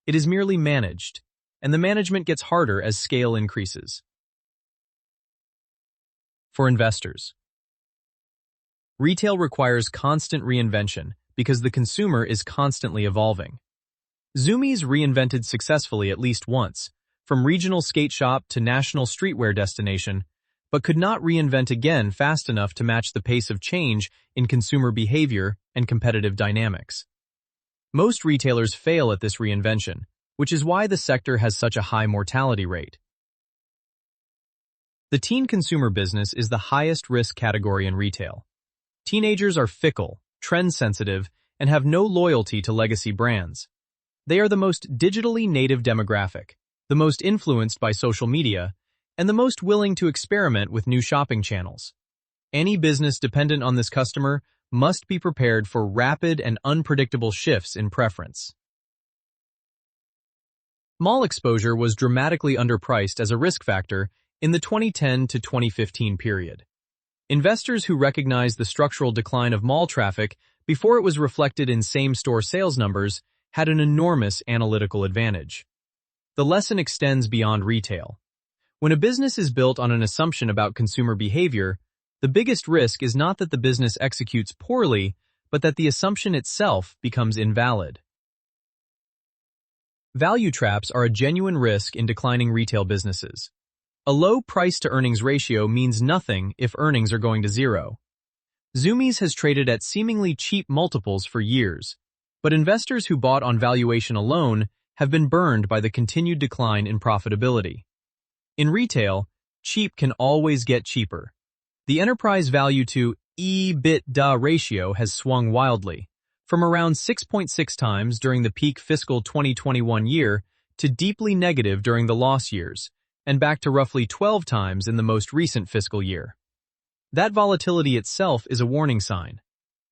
It is merely managed, and the management gets harder as scale increases. For investors, retail requires constant reinvention because the consumer is constantly evolving. Zumiez reinvented successfully at least once, from regional skate shop to national streetwear destination, but could not reinvent again fast enough to match the pace of change in consumer behavior and competitive dynamics. Most retailers fail at this reinvention, which is why the sector has such a high mortality rate. The teen consumer business is the highest risk category in retail. Teenagers are fickle, trend-sensitive, and have no loyalty to legacy brands. They are the most digitally native demographic, the most influenced by social media, and the most willing to experiment with new shopping channels. Any business dependent on this customer must be prepared for rapid and unpredictable shifts in preference. Mall exposure was dramatically underpriced as a risk factor in the 2010 to 2015 period. Investors who recognized the structural decline of mall traffic before it was reflected in same-store sales numbers had an enormous analytical advantage. The lesson extends beyond retail. When a business is built on an assumption about consumer behavior, the biggest risk is not that the business executes poorly, but that the assumption itself becomes invalid. Value traps are a genuine risk in declining retail businesses. A low price-to-earnings ratio means nothing if earnings are going to zero. Zumiez has traded at seemingly cheap multiples for years, but investors who bought on valuation alone have been burned by the continued decline in profitability. In retail, cheap can always get cheaper. The enterprise value to EBITDA ratio has swung wildly, from around 6.6 times during the peak fiscal 2021 year to deeply negative during the loss years, and back to roughly 12 times in the most recent fiscal year. That volatility itself is a warning sign.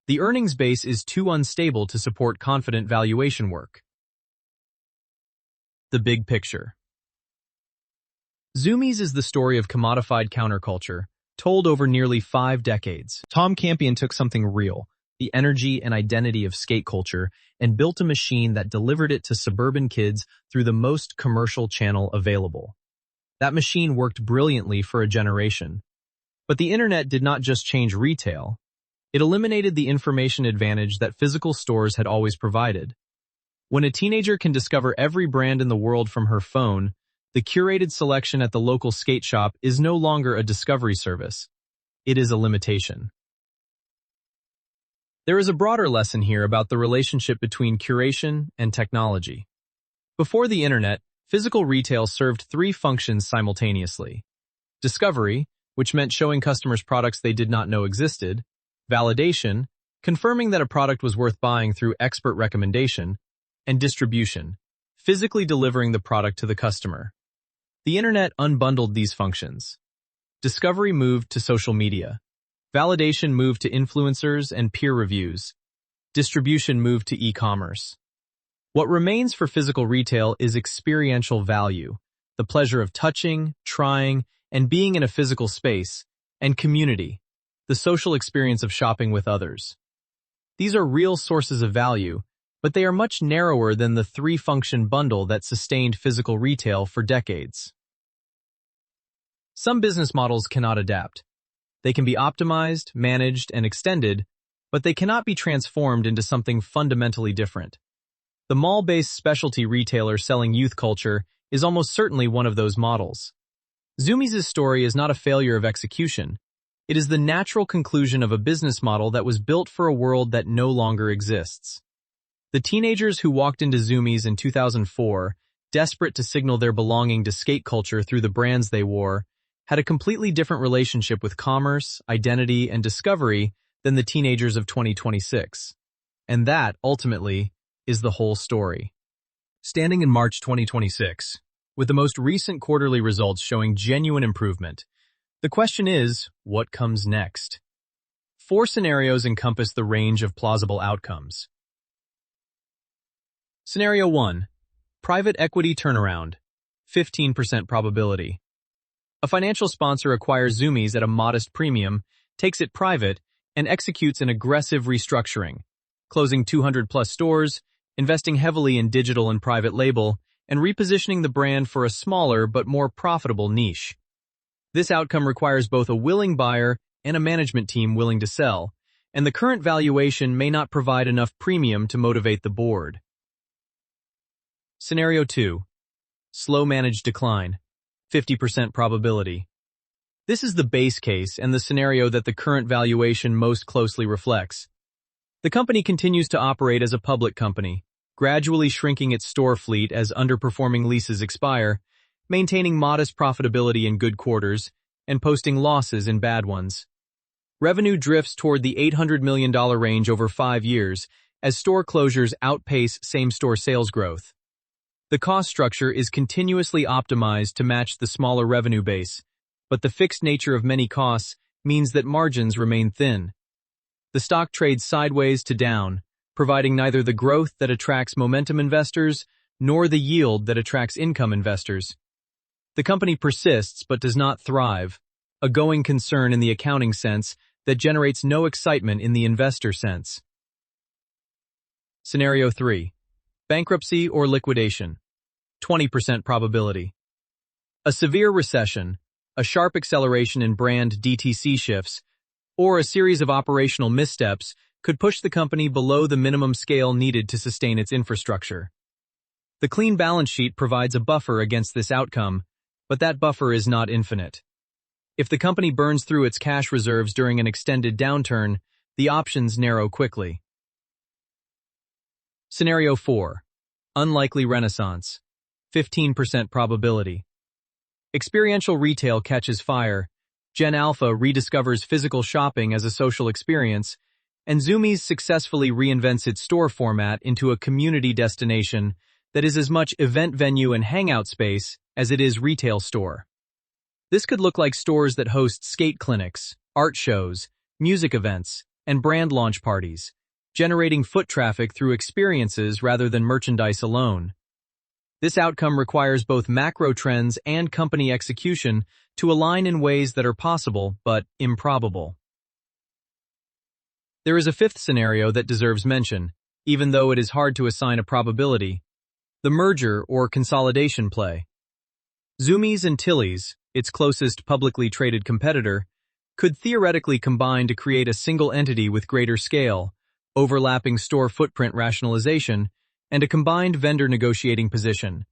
The earnings base is too unstable to support confident valuation work. The big picture. Zumiez is the story of commodified counterculture, told over nearly 5 decades. Tom Campion took something real, the energy and identity of skate culture, and built a machine that delivered it to suburban kids through the most commercial channel available. That machine worked brilliantly for a generation. But the internet did not just change retail. It eliminated the information advantage that physical stores had always provided. When a teenager can discover every brand in the world from her phone, the curated selection at the local skate shop is no longer a discovery service. It is a limitation. There is a broader lesson here about the relationship between curation and technology. Before the internet, physical retail served 3 functions simultaneously. Discovery, which meant showing customers products they did not know existed. Validation, confirming that a product was worth buying through expert recommendation. And distribution, physically delivering the product to the customer. The internet unbundled these functions. Discovery moved to social media. Validation moved to influencers and peer reviews. Distribution moved to e-commerce. What remains for physical retail is experiential value, the pleasure of touching, trying, and being in a physical space, and community, the social experience of shopping with others. These are real sources of value, but they are much narrower than the three-function bundle that sustained physical retail for decades. Some business models cannot adapt. They can be optimized, managed, and extended, but they cannot be transformed into something fundamentally different. The mall-based specialty retailer selling youth culture is almost certainly one of those models. Zumiez's story is not a failure of execution. It is the natural conclusion of a business model that was built for a world that no longer exists. The teenagers who walked into Zumiez in 2004, desperate to signal their belonging to skate culture through the brands they wore, had a completely different relationship with commerce, identity, and discovery than the teenagers of 2026. And that, ultimately, is the whole story. Standing in March 2026, with the most recent quarterly results showing genuine improvement, the question is, what comes next? 4 scenarios encompass the range of plausible outcomes. Scenario 1. Private equity turnaround. 15% probability. A financial sponsor acquires Zumiez at a modest premium, takes it private, and executes an aggressive restructuring, closing 200-plus stores, investing heavily in digital and private label, and repositioning the brand for a smaller but more profitable niche. This outcome requires both a willing buyer and a management team willing to sell, and the current valuation may not provide enough premium to motivate the board. Scenario 2. Slow managed decline. 50% probability. This is the base case and the scenario that the current valuation most closely reflects. The company continues to operate as a public company, gradually shrinking its store fleet as underperforming leases expire, maintaining modest profitability in good quarters, and posting losses in bad ones. Revenue drifts toward the $800 million range over 5 years as store closures outpace same-store sales growth. The cost structure is continuously optimized to match the smaller revenue base, but the fixed nature of many costs means that margins remain thin. The stock trades sideways to down, providing neither the growth that attracts momentum investors nor the yield that attracts income investors. The company persists but does not thrive, a going concern in the accounting sense that generates no excitement in the investor sense. Scenario 3. Bankruptcy or liquidation. 20% probability. A severe recession, a sharp acceleration in brand DTC shifts, or a series of operational missteps could push the company below the minimum scale needed to sustain its infrastructure. The clean balance sheet provides a buffer against this outcome, but that buffer is not infinite. If the company burns through its cash reserves during an extended downturn, the options narrow quickly. Scenario 4. Unlikely renaissance. 15% probability. Experiential retail catches fire, Gen Alpha rediscovers physical shopping as a social experience, and Zumiez successfully reinvents its store format into a community destination that is as much event venue and hangout space as it is retail store. This could look like stores that host skate clinics, art shows, music events, and brand launch parties, generating foot traffic through experiences rather than merchandise alone. This outcome requires both macro trends and company execution to align in ways that are possible but improbable. There is a fifth scenario that deserves mention, even though it is hard to assign a probability: the merger or consolidation play. Zumiez and Tilly's, its closest publicly traded competitor, could theoretically combine to create a single entity with greater scale, overlapping store footprint rationalization, and a combined vendor negotiating position.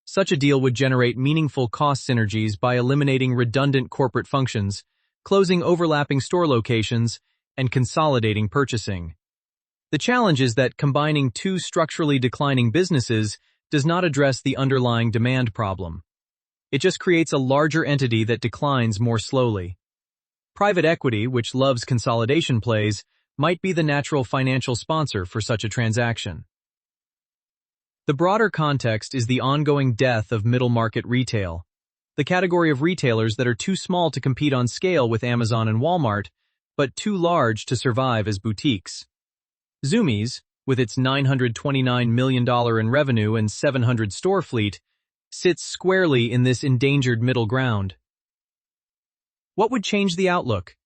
Such a deal would generate meaningful cost synergies by eliminating redundant corporate functions, closing overlapping store locations, and consolidating purchasing. The challenge is that combining two structurally declining businesses does not address the underlying demand problem. It just creates a larger entity that declines more slowly. Private equity, which loves consolidation plays, might be the natural financial sponsor for such a transaction. The broader context is the ongoing death of middle-market retail, the category of retailers that are too small to compete on scale with Amazon and Walmart, but too large to survive as boutiques. Zumiez, with its $929 million in revenue and 700 store fleet, sits squarely in this endangered middle ground. What would change the outlook?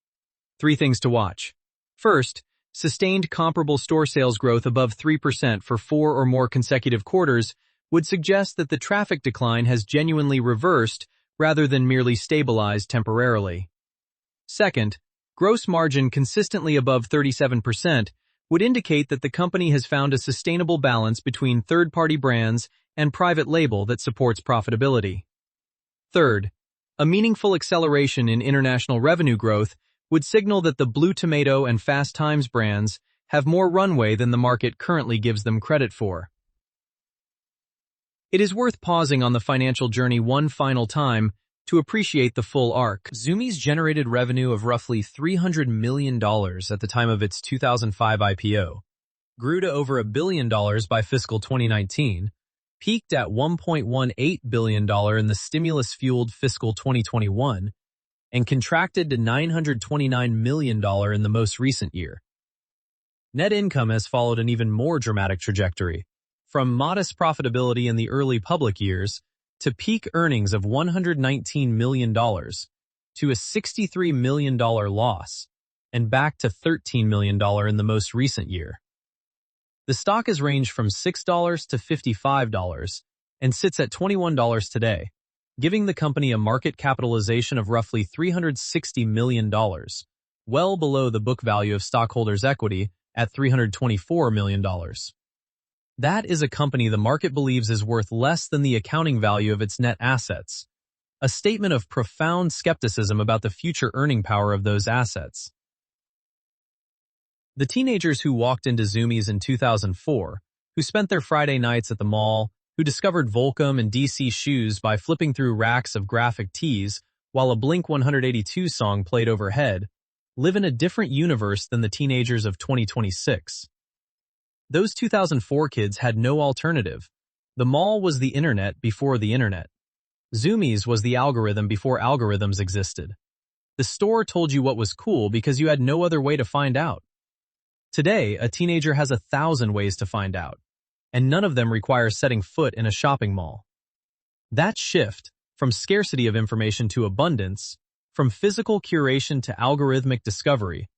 3 things to watch. First, sustained comparable store sales growth above 3% for 4 or more consecutive quarters would suggest that the traffic decline has genuinely reversed rather than merely stabilized temporarily. Second, gross margin consistently above 37% would indicate that the company has found a sustainable balance between third-party brands and private label that supports profitability. Third, a meaningful acceleration in international revenue growth would signal that the Blue Tomato and Fast Times brands have more runway than the market currently gives them credit for. It is worth pausing on the financial journey one final time to appreciate the full arc. Zumiez generated revenue of roughly $300 million at the time of its 2005 IPO, grew to over $1 billion by fiscal 2019, peaked at $1.18 billion in the stimulus-fueled fiscal 2021, and contracted to $929 million in the most recent year. Net income has followed an even more dramatic trajectory, from modest profitability in the early public years to peak earnings of $119 million to a $63 million loss, and back to $13 million in the most recent year. The stock has ranged from $6 to $55 and sits at $21 today, giving the company a market capitalization of roughly $360 million, well below the book value of stockholders' equity at $324 million. That is a company the market believes is worth less than the accounting value of its net assets, a statement of profound skepticism about the future earning power of those assets. The teenagers who walked into Zumiez in 2004, who spent their Friday nights at the mall, who discovered Volcom and DC shoes by flipping through racks of graphic tees while a Blink-182 song played overhead, live in a different universe than the teenagers of 2026. Those 2004 kids had no alternative. The mall was the internet before the internet. Zumiez was the algorithm before algorithms existed. The store told you what was cool because you had no other way to find out. Today, a teenager has 1,000 ways to find out, and none of them require setting foot in a shopping mall. That shift, from scarcity of information to abundance, from physical curation to algorithmic discovery,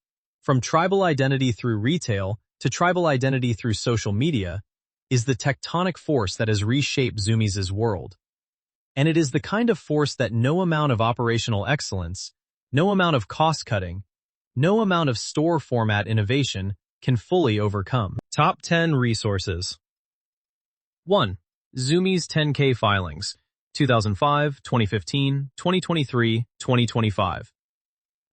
from tribal identity through retail to tribal identity through social media, is the tectonic force that has reshaped Zumiez's world. And it is the kind of force that no amount of operational excellence, no amount of cost-cutting, no amount of store format innovation can fully overcome. Top 10 resources. 1. Zumiez 10K filings, 2005, 2015, 2023, 2025.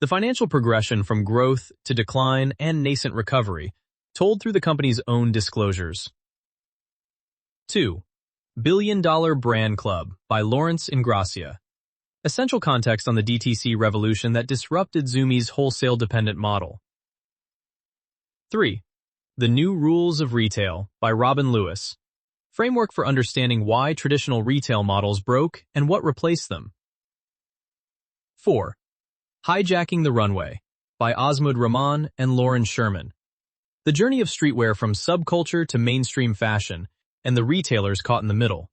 The financial progression from growth to decline and nascent recovery, told through the company's own disclosures. 2. Billion Dollar Brand Club by Lawrence Ingrassia. Essential context on the DTC revolution that disrupted Zumiez's wholesale-dependent model. 3. The New Rules of Retail by Robin Lewis. Framework for understanding why traditional retail models broke and what replaced them. 4. Hijacking the Runway by Osmond Rahman and Lauren Sherman. The journey of streetwear from subculture to mainstream fashion, and the retailers caught in the middle.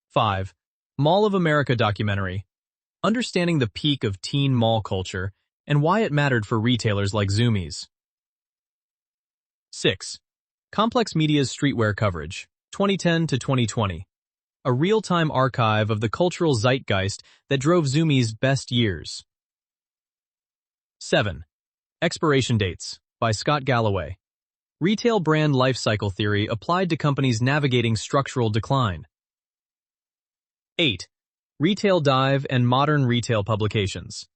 5. Mall of America documentary. Understanding the peak of teen mall culture and why it mattered for retailers like Zumiez. 6. Complex Media's Streetwear coverage, 2010 to 2020. A real-time archive of the cultural zeitgeist that drove Zumiez's best years. 7. Expiration Dates by Scott Galloway. Retail brand lifecycle theory applied to companies navigating structural decline. 8. Retail Dive and Modern Retail Publications.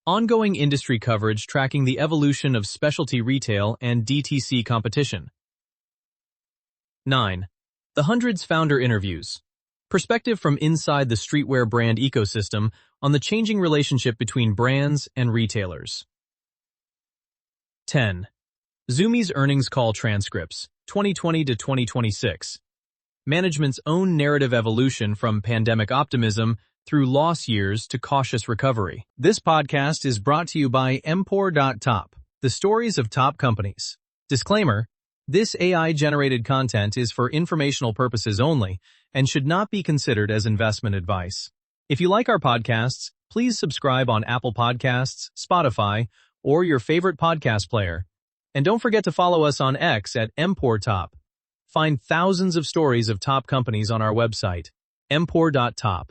Ongoing industry coverage tracking the evolution of specialty retail and DTC competition. 9. The Hundreds Founder Interviews. Perspective from inside the streetwear brand ecosystem on the changing relationship between brands and retailers. 10. Zumiez Earnings Call Transcripts, 2020 to 2026. Management's own narrative evolution from pandemic optimism through loss years to cautious recovery. This podcast is brought to you by Empor.top, the stories of top companies. Disclaimer: this AI-generated content is for informational purposes only and should not be considered as investment advice. If you like our podcasts, please subscribe on Apple Podcasts, Spotify, or your favorite podcast player. And don't forget to follow us on X at @MPORTOP. Find thousands of stories of top companies on our website, mpor.top.